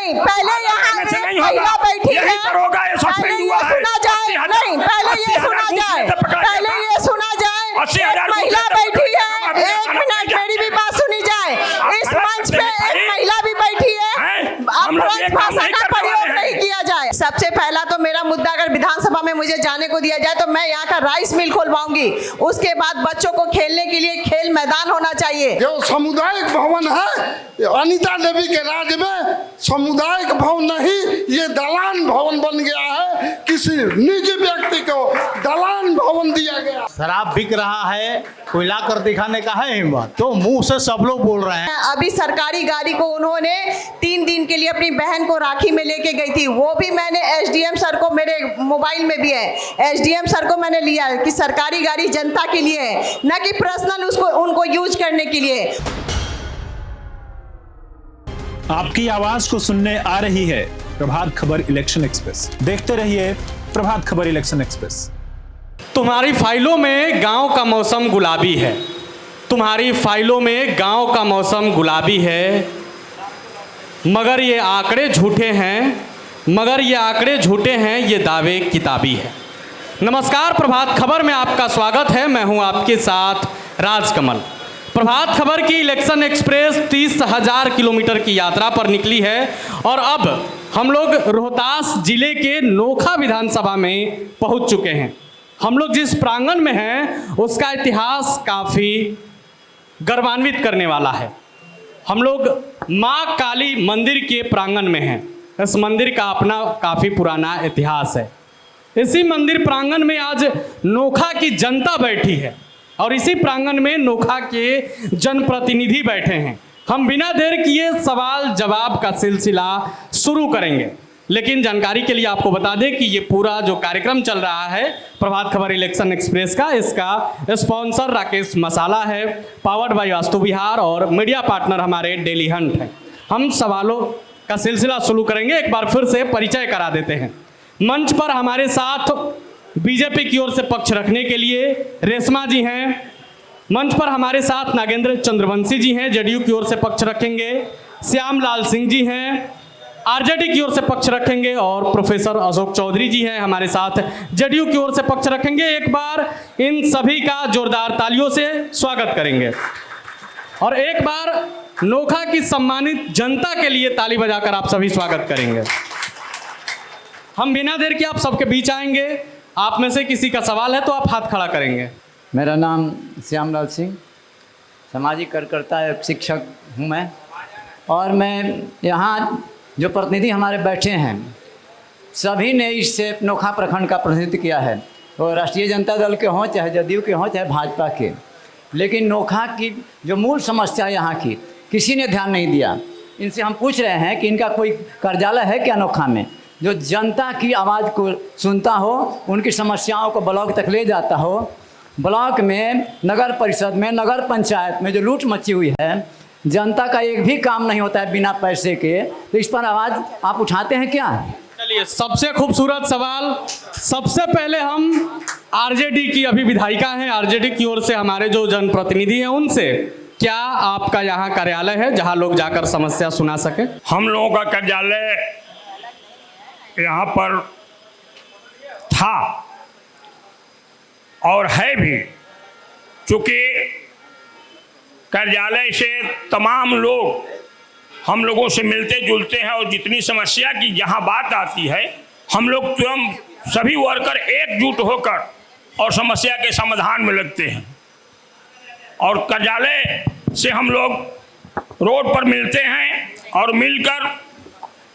नहीं, पहले यहाँ एक महिला बैठी है, पहले ये सुना जाए, नहीं पहले ये सुना जाए, पहले ये सुना जाए, एक महिला बैठी है, 1 मिनट मेरी भी बात सुनी जाए। इस मंच पे एक महिला भी बैठी है, अब भाषा का प्रयोग नहीं किया जाए। सबसे पहला तो मेरा मुद्दा, अगर विधानसभा में मुझे जाने को दिया जाए तो मैं यहाँ का राइस मिल खोलवाऊंगी, उसके बाद बच्चों को खेलने के लिए खेल मैदान होना चाहिए। जो सामुदायिक भवन है अनीता देवी के राज्य में सामुदायिक भवन नहीं, ये दलान भवन बन गया है, किसी निजी व्यक्ति को दलान भवन दिया गया। शराब बिक रहा है, कोई ला कर दिखाने का है हिम्मत, तो मुंह से सब लोग बोल रहे हैं। अभी सरकारी गाड़ी को उन्होंने 3 दिन के लिए अपनी बहन को राखी में लेके गई थी, वो भी मैंने एसडीएम सर को, मेरे मोबाइल में भी है, एसडीएम सर को मैंने लिया कि सरकारी गाड़ी जनता के लिए है, न कि पर्सनल उनको यूज करने के लिए। आपकी आवाज को सुनने आ रही है प्रभात खबर इलेक्शन एक्सप्रेस। देखते रहिए प्रभात खबर इलेक्शन एक्सप्रेस। तुम्हारी फाइलों में गांव का मौसम गुलाबी है, तुम्हारी फाइलों में गांव का मौसम गुलाबी है, मगर ये आंकड़े झूठे हैं, मगर ये आंकड़े झूठे हैं, ये दावे किताबी है। नमस्कार, प्रभात खबर में आपका स्वागत है। मैं हूं आपके साथ राजकमल। प्रभात खबर की इलेक्शन एक्सप्रेस 30,000 किलोमीटर की यात्रा पर निकली है और अब हम लोग रोहतास जिले के नोखा विधानसभा में पहुंच चुके हैं। हम लोग जिस प्रांगण में हैं उसका इतिहास काफ़ी गर्वान्वित करने वाला है। हम लोग माँ काली मंदिर के प्रांगण में हैं। इस मंदिर का अपना काफ़ी पुराना इतिहास है। इसी मंदिर प्रांगण में आज नोखा की जनता बैठी है और इसी प्रांगण में नोखा के जनप्रतिनिधि बैठे हैं। हम बिना देर किए सवाल जवाब का सिलसिला शुरू करेंगे, लेकिन जानकारी के लिए आपको बता दें कि ये पूरा जो कार्यक्रम चल रहा है प्रभात खबर इलेक्शन एक्सप्रेस का, इसका स्पॉन्सर राकेश मसाला है, पावर्ड बाय वास्तु विहार और मीडिया पार्टनर हमारे डेली हंट है। हम सवालों का सिलसिला शुरू करेंगे। एक बार फिर से परिचय करा देते हैं। मंच पर हमारे साथ बीजेपी की ओर से पक्ष रखने के लिए रेशमा जी हैं। मंच पर हमारे साथ नागेंद्र चंद्रवंशी जी हैं, जेडीयू की ओर से पक्ष रखेंगे। श्याम लाल सिंह जी हैं, आरजेडी की ओर से पक्ष रखेंगे। और प्रोफेसर अशोक चौधरी जी हैं हमारे साथ, जेडीयू की ओर से पक्ष रखेंगे। एक बार इन सभी का जोरदार तालियों से स्वागत करेंगे और एक बार नोखा की सम्मानित जनता के लिए ताली बजाकर आप सभी स्वागत करेंगे। हम बिना देर के आप सबके बीच आएंगे। आप में से किसी का सवाल है तो आप हाथ खड़ा करेंगे। मेरा नाम श्यामलाल सिंह, सामाजिक कार्यकर्ता एवं शिक्षक हूँ मैं, और मैं यहाँ जो प्रतिनिधि हमारे बैठे हैं सभी ने इससे नोखा प्रखंड का प्रतिनिधित्व किया है, और राष्ट्रीय जनता दल के हों, चाहे जदयू के हों, चाहे भाजपा के, लेकिन नोखा की जो मूल समस्या यहाँ की किसी ने ध्यान नहीं दिया। इनसे हम पूछ रहे हैं कि इनका कोई कार्यालय है क्या नोखा में, जो जनता की आवाज़ को सुनता हो, उनकी समस्याओं को ब्लॉक तक ले जाता हो। ब्लॉक में, नगर परिषद में, नगर पंचायत में जो लूट मची हुई है, जनता का एक भी काम नहीं होता है बिना पैसे के, तो इस पर आवाज़ आप उठाते हैं क्या? चलिए, सबसे खूबसूरत सवाल सबसे पहले हम आरजेडी की अभी विधायिका हैं, आरजेडी की ओर से हमारे जो जनप्रतिनिधि हैं उनसे, क्या आपका यहाँ कार्यालय है जहाँ लोग जाकर समस्या सुना सके? हम लोगों का कार्यालय यहाँ पर था और है भी, चूँकि कार्यालय से तमाम लोग हम लोगों से मिलते जुलते हैं और जितनी समस्या की जहाँ बात आती है हम लोग स्वयं सभी वर्कर एकजुट होकर और समस्या के समाधान में लगते हैं। और कार्यालय से हम लोग रोड पर मिलते हैं और मिलकर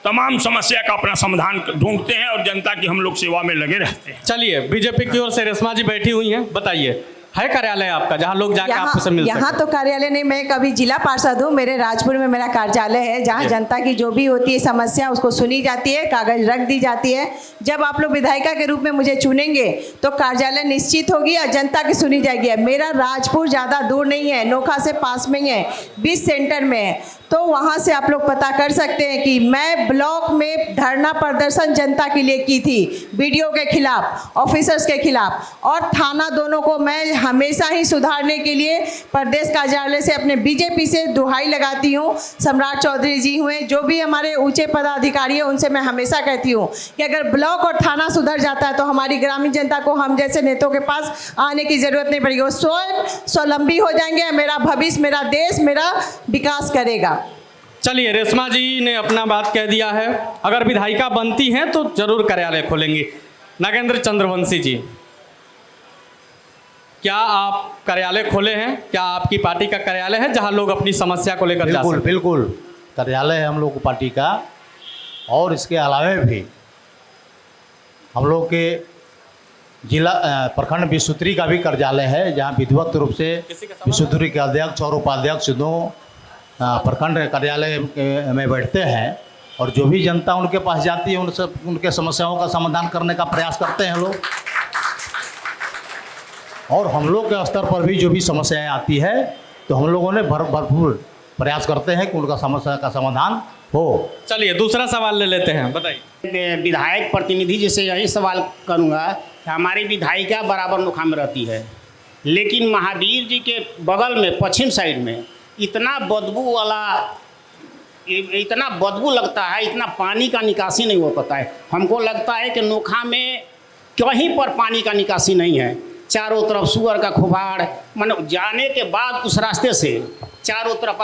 तमाम समस्या का अपना समाधान ढूंढते हैं और जनता की हम लोग सेवा में लगे रहते हैं। चलिए, बीजेपी की ओर से रेशमा जी बैठी हुई हैं, बताइए, है कार्यालय आपका जहाँ लोग जाकर आपसे मिल सकते हैं? यहाँ तो कार्यालय नहीं, मैं कभी जिला पार्षद हूँ, मेरे राजपुर में मेरा कार्यालय है, जहाँ जनता की जो भी होती है समस्या उसको सुनी जाती है, कागज रख दी जाती है। जब आप लोग विधायिका के रूप में मुझे चुनेंगे तो कार्यालय निश्चित होगी और जनता की सुनी जाएगी। मेरा राजपुर ज़्यादा दूर नहीं है, नोखा से पास में ही है, 20 सेंटर में है, तो वहाँ से आप लोग पता कर सकते हैं कि मैं ब्लॉक में धरना प्रदर्शन जनता के लिए की थी, बीडीओ के खिलाफ, ऑफिसर्स के खिलाफ, और थाना दोनों को मैं हमेशा ही सुधारने के लिए प्रदेश कार्यालय से अपने बीजेपी से दुहाई लगाती हूँ। सम्राट चौधरी जी हुए, जो भी हमारे ऊंचे पदाधिकारी हैं, उनसे मैं हमेशा कहती हूँ कि अगर ब्लॉक और थाना सुधर जाता है तो हमारी ग्रामीण जनता को हम जैसे नेताओं के पास आने की ज़रूरत नहीं पड़ेगी। वो स्वयं स्वावलंबी हो जाएंगे, मेरा भविष्य, मेरा देश, मेरा विकास करेगा। चलिए, रेशमा जी ने अपना बात कह दिया है। अगर विधायिका बनती हैं तो जरूर कार्यालय खोलेंगी। नागेंद्र चंद्रवंशी जी, क्या आप कार्यालय खोले हैं? क्या आपकी पार्टी का कार्यालय है जहां लोग अपनी समस्या को लेकर जा सकते हैं? बिल्कुल कार्यालय है हम लोग को पार्टी का, और इसके अलावा भी हम लोग के जिला प्रखंड विश्वत्री का भी कार्यालय है, जहाँ विधिवत रूप से विश्वत्री के अध्यक्ष और उपाध्यक्ष दोनों प्रखंड कार्यालय में बैठते हैं, और जो भी जनता उनके पास जाती है उनके समस्याओं का समाधान करने का प्रयास करते हैं लोग। और हम लोग के स्तर पर भी जो भी समस्याएं आती है तो हम लोगों ने भरपूर प्रयास करते हैं कि उनका समस्या का समाधान हो। चलिए, दूसरा सवाल ले लेते हैं, बताइए। विधायक प्रतिनिधि जी से यही सवाल करूंगा कि हमारी विधायिका बराबर नोखा में रहती है, लेकिन महावीर जी के बगल में पश्चिम साइड में इतना बदबू लगता है, इतना पानी का निकासी नहीं हो पाता है। हमको लगता है कि नोखा में कहीं पर पानी का निकासी नहीं है, चारों तरफ सुअर का खुबाड़, मानो जाने के बाद उस रास्ते से चारों तरफ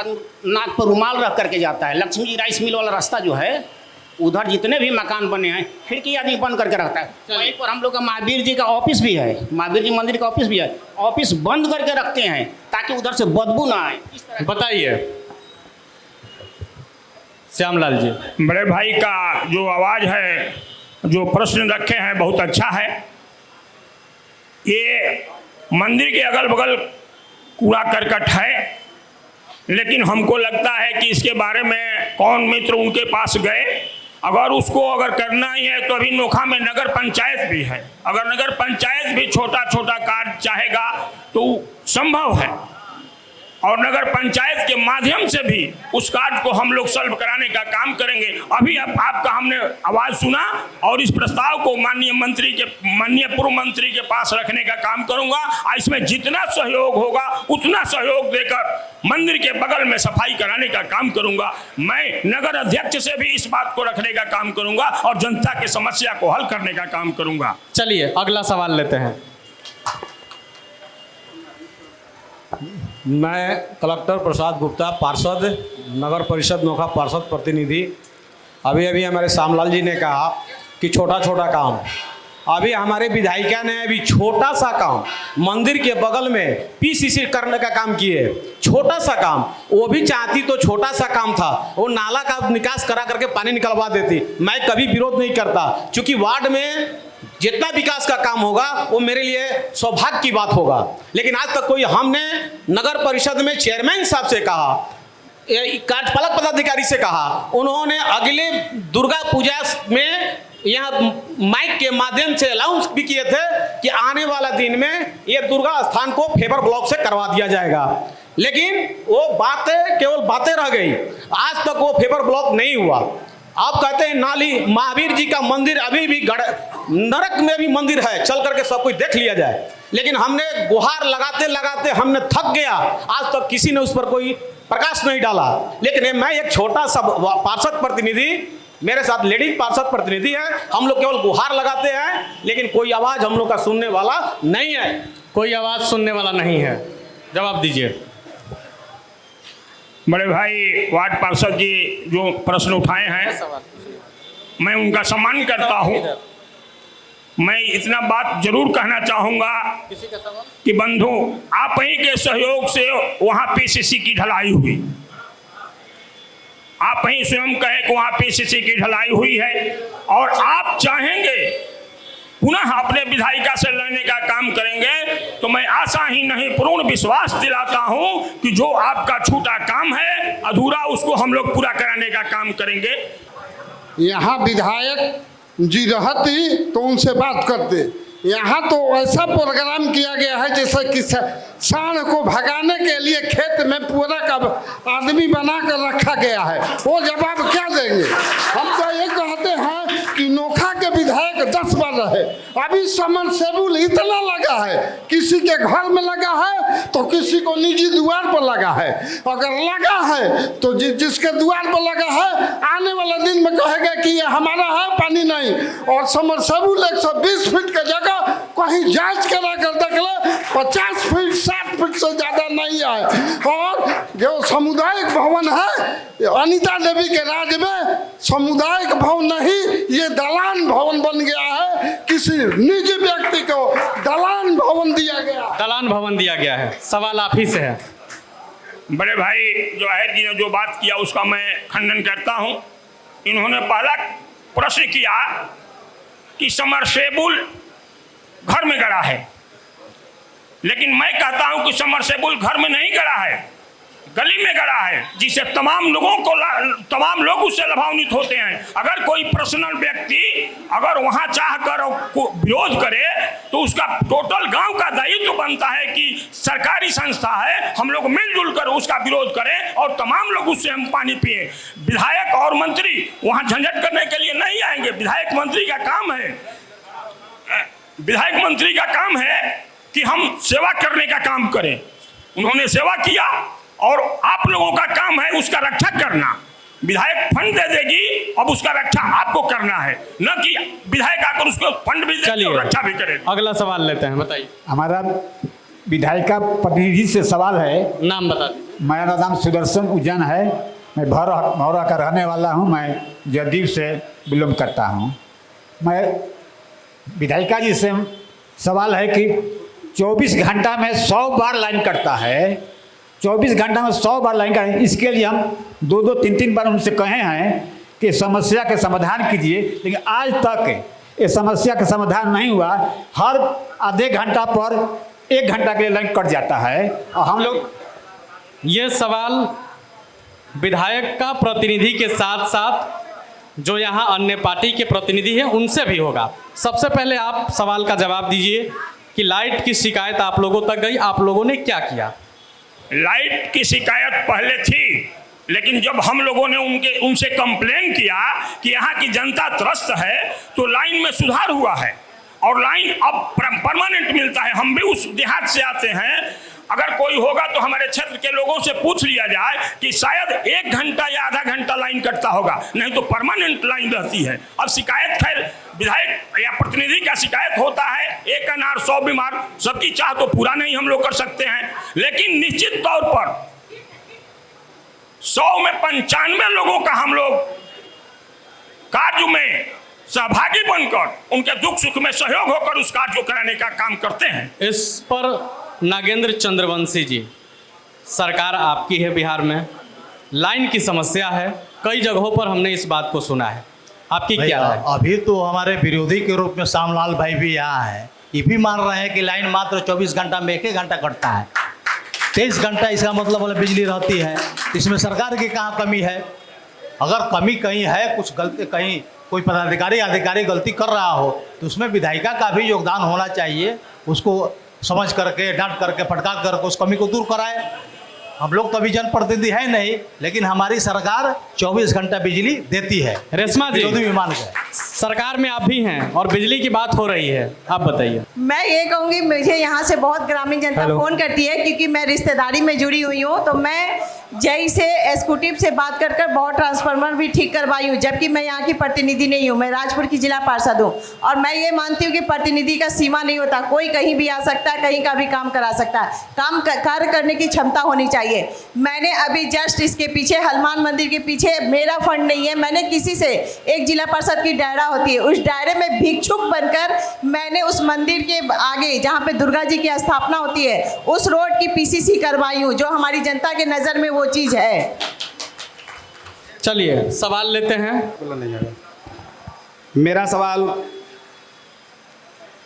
नाक पर रुमाल रख करके जाता है। लक्ष्मी जी राइस मिल वाला रास्ता जो है, उधर जितने भी मकान बने हैं खिड़की आदमी बंद करके रखता है। वहीं पर हम लोग का महावीर जी का ऑफिस भी है, महावीर जी मंदिर का ऑफिस भी है, ऑफिस बंद करके रखते हैं ताकि उधर से बदबू ना आए। इस तरह बताइए श्यामलाल जी। बड़े भाई का जो आवाज़ है, जो प्रश्न रखे हैं, बहुत अच्छा है। ये मंदिर के अगल बगल कूड़ा करकट है, लेकिन हमको लगता है कि इसके बारे में कौन मित्र उनके पास गए। अगर करना ही है तो अभी नोखा में नगर पंचायत भी है, अगर नगर पंचायत भी छोटा छोटा कार्य चाहेगा तो संभव है, और नगर पंचायत के माध्यम से भी उस कार्य को हम लोग सॉल्व कराने का काम करेंगे। अभी आपका हमने आवाज़ सुना, और इस प्रस्ताव को माननीय पूर्व मंत्री के पास रखने का काम करूंगा। इसमें जितना सहयोग होगा उतना सहयोग देकर मंदिर के बगल में सफाई कराने का काम करूंगा। मैं नगर अध्यक्ष से भी इस बात को रखने का काम करूंगा और जनता की समस्या को हल करने का काम करूंगा। चलिए, अगला सवाल लेते हैं। मैं कलेक्टर प्रसाद गुप्ता, पार्षद, नगर परिषद नोखा पार्षद प्रतिनिधि। अभी हमारे श्यामलाल जी ने कहा कि छोटा छोटा काम, अभी हमारे विधायिका ने अभी छोटा सा काम मंदिर के बगल में पीसीसी करने का काम किए। छोटा सा काम, वो भी चाहती तो छोटा सा काम था, वो नाला का निकास करा करके पानी निकलवा देती। मैं कभी विरोध नहीं करता, क्योंकि वार्ड में जितना विकास का काम होगा वो मेरे लिए सौभाग्य की बात होगा। लेकिन आज तक कोई, हमने नगर परिषद में चेयरमैन साहब से कहा, कार्यपालक पदाधिकारी से कहा, उन्होंने अगले दुर्गा पूजा में यहाँ माइक के माध्यम से अनाउंस भी किए थे कि आने वाला दिन में ये दुर्गा स्थान को फेबर ब्लॉक से करवा दिया जाएगा। लेकिन वो बातें केवल बातें रह गई, आज तक वो फेबर ब्लॉक नहीं हुआ। आप कहते हैं नाली, महावीर जी का मंदिर अभी भी नरक में भी मंदिर है, चल करके सब कुछ देख लिया जाए। लेकिन हमने गुहार लगाते लगाते हमने थक गया, आज तक किसी ने उस पर कोई प्रकाश नहीं डाला। लेकिन मैं एक छोटा सा पार्षद प्रतिनिधि, मेरे साथ लेडीज पार्षद प्रतिनिधि है, हम लोग केवल गुहार लगाते हैं, लेकिन कोई आवाज हम लोग का सुनने वाला नहीं है। कोई आवाज सुनने वाला नहीं है, जवाब दीजिए। बड़े भाई वार्ड पार्षद जी जो प्रश्न उठाए हैं, मैं उनका सम्मान करता हूं। मैं इतना बात जरूर कहना चाहूँगा कि बंधु, आप ही के सहयोग से वहाँ पीसीसी की ढलाई हुई, आप ही स्वयं कहे कि वहाँ पीसीसी की ढलाई हुई है, और आप चाहेंगे पुनः अपने विधायिका से लड़ने का काम करेंगे, तो मैं आशा ही नहीं पूर्ण विश्वास दिलाता हूं कि जो आपका छूटा काम है अधूरा, उसको हम लोग पूरा कराने का काम करेंगे। यहाँ विधायक जी रहती तो उनसे बात करते, यहाँ तो ऐसा प्रोग्राम किया गया है जैसे कि सांड को भगाने के लिए खेत में पूरा का आदमी बना कर रखा गया है। वो जवाब क्या देंगे? हम तो ये कहते हैं कि नोखा के विधायक 10 बार रहे, अभी समरसेबुल इतना लगा है, किसी के घर में लगा है तो किसी को निजी द्वार पर लगा है। अगर लगा है तो जिसके द्वार पर लगा है आने वाले दिन में कहेगा कि ये हमारा है, पानी नहीं। और समरसेबुल 120 फीट की जगह कहीं जांच करा कर देख ले 50 फीट 60 फीट से ज्यादा नहीं है। और जो सामुदायिक भवन है अनीता देवी के राज में सामुदायिक भवन नहीं, ये दलान भवन बन गया है। किसी निजी व्यक्ति को दलान भवन दिया गया, दलान भवन दिया गया है। सवाल आप ही से है। बड़े भाई जो आहेर जी ने जो बात किया उसका मैं खंडन करता हूं। इन्होंने पहला प्रश्न किया कि समरसेबुल घर में गड़ा है, लेकिन मैं कहता हूं कि समरसेबुल घर में नहीं गड़ा है, गली में गड़ा है, जिससे तमाम लोग उससे लाभान्वित होते हैं। अगर कोई पर्सनल व्यक्ति अगर वहां चाह कर विरोध करे तो उसका टोटल गांव का दायित्व बनता है कि सरकारी संस्था है, हम लोग मिलजुल कर उसका विरोध करें और तमाम लोग उससे हम पानी पिए। विधायक और मंत्री वहां झंझट करने के लिए नहीं आएंगे। विधायक मंत्री का काम है कि हम सेवा करने का काम करें। उन्होंने सेवा किया और आप लोगों का काम है उसका रक्षा करना। विधायक फंड दे देगी, अब उसका रक्षा आपको करना है, न कि विधायक आकर उसको फंड भी दे और रक्षा भी करे। अगला सवाल लेते हैं, बताइए। हमारा विधायिका प्रतिनिधि से सवाल है। नाम बता दीजिए। मेरा नाम सुदर्शन उज्जैन है, मैं भौरा का रहने वाला हूँ। मैं जदयू से बिलोंग करता हूँ। मैं विधायिका जी से सवाल है कि 24 घंटा में 100 बार लाइन कटता है, 24 घंटा में 100 बार लाइन कटें। इसके लिए हम 2-2, 3-3 बार उनसे कहे हैं कि समस्या के समाधान कीजिए, लेकिन आज तक ये समस्या का समाधान नहीं हुआ। हर आधे घंटा पर 1 घंटा के लिए लाइन कट जाता है। और हम लोग ये सवाल विधायक का प्रतिनिधि के साथ साथ जो यहाँ अन्य पार्टी के प्रतिनिधि हैं उनसे भी होगा। सबसे पहले आप सवाल का जवाब दीजिए कि लाइट की शिकायत आप लोगों तक गई, आप लोगों ने क्या किया? लाइट की शिकायत पहले थी, लेकिन जब हम लोगों ने उनसे कंप्लेन किया कि यहाँ की जनता त्रस्त है तो लाइन में सुधार हुआ है और लाइन अब परमानेंट मिलता है। हम भी उस देहात से आते हैं, अगर कोई होगा तो हमारे क्षेत्र के लोगों से पूछ लिया जाए कि शायद 1 घंटा या आधा घंटा लाइन कटता होगा, नहीं तो परमानेंट लाइन रहती है। अब शिकायत खैर विधायक या प्रतिनिधि का शिकायत होता है, 1 अनार 100 बीमार, सबकी चाह तो पूरा नहीं हम लोग कर सकते हैं, लेकिन निश्चित तौर पर 100 में 95 लोगों का हम लोग कार्य में सहभागी बनकर उनके दुख सुख में सहयोग होकर उस कार्य को कराने का काम करते हैं। इस पर नागेंद्र चंद्रवंशी जी, सरकार आपकी है बिहार में, लाइन की समस्या है, कई जगहों पर हमने इस बात को सुना है, आपकी क्या है? अभी तो हमारे विरोधी के रूप में श्यामलाल भाई भी यहाँ है, ये भी मान रहे हैं कि लाइन मात्र 24 घंटा में 1 घंटा कटता है, 23 घंटा इसका मतलब बिजली रहती है। इसमें सरकार की कहाँ कमी है? अगर कमी कहीं है, कुछ गलती कहीं कोई अधिकारी गलती कर रहा हो तो उसमें विधायिका का भी योगदान होना चाहिए। उसको समझ करके, डांट करके, फटकार करके उस कमी को दूर कराए। हम लोग तो अभी जनप्रतिनिधि है नहीं, लेकिन हमारी सरकार 24 घंटा बिजली देती है। रेशमा जी, विरोधी विमान है, सरकार में आप भी हैं और बिजली की बात हो रही है, आप बताइए। मैं ये कहूँगी, मुझे यहाँ से बहुत ग्रामीण जनता फ़ोन करती है क्योंकि मैं रिश्तेदारी में जुड़ी हुई हूँ, तो मैं जय से एग्जीक्यूटिव से बात कर बहुत ट्रांसफार्मर भी ठीक करवाई हूँ, जबकि मैं यहाँ की प्रतिनिधि नहीं हूँ, मैं राजपुर की जिला पार्षद हूँ। और मैं ये मानती हूँ कि प्रतिनिधि का सीमा नहीं होता, कोई कहीं भी आ सकता है, कहीं का भी काम करा सकता है, कार्य करने की क्षमता होनी चाहिए। मैंने अभी जस्ट इसके पीछे हनुमान मंदिर के पीछे, मेरा फंड नहीं है, मैंने किसी से, एक जिला परिषद की डायरा होती है, उस डायरे में भिक्षुक बनकर मैंने उस मंदिर के आगे जहाँ पे दुर्गा जी की स्थापना होती है उस रोड की पीसीसी करवाई हूँ, जो हमारी जनता के नज़र में वो चीज़ है। चलिए सवाल लेते हैं। मेरा सवाल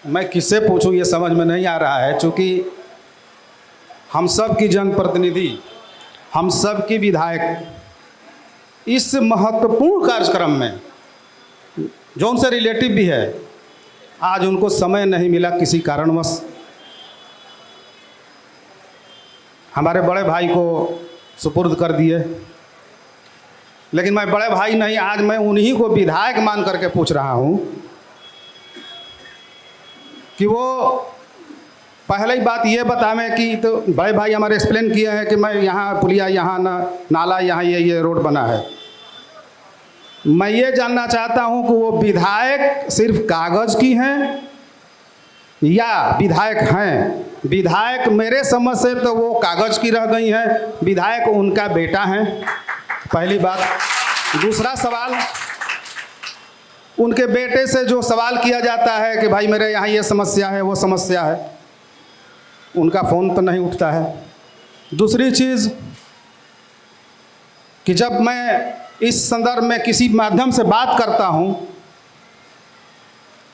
मैं किससे पूछूं ये समझ में नहीं आ रहा है, क्योंकि हम सब की जनप्रतिनिधि, हम सब की विधायक इस महत्वपूर्ण कार्यक्रम में जो उनसे रिलेटिव भी है, आज उनको समय नहीं मिला किसी कारणवश। हमारे बड़े भाई को सुपुर्द कर दिए, लेकिन मैं बड़े भाई नहीं, आज मैं उन्हीं को विधायक मान करके पूछ रहा हूँ कि वो पहले ही बात ये बतावें कि तो बड़े भाई हमारे एक्सप्लेन किए हैं कि मैं यहाँ पुलिया, यहाँ नाला, यहाँ ये रोड बना है। मैं ये जानना चाहता हूँ कि वो विधायक सिर्फ कागज़ की हैं या विधायक हैं? विधायक मेरे समझ से तो वो कागज़ की रह गई हैं, विधायक उनका बेटा है, पहली बात। दूसरा सवाल, उनके बेटे से जो सवाल किया जाता है कि भाई मेरे यहाँ ये समस्या है, वो समस्या है, उनका फ़ोन तो नहीं उठता है। दूसरी चीज़ कि जब मैं इस संदर्भ में किसी माध्यम से बात करता हूँ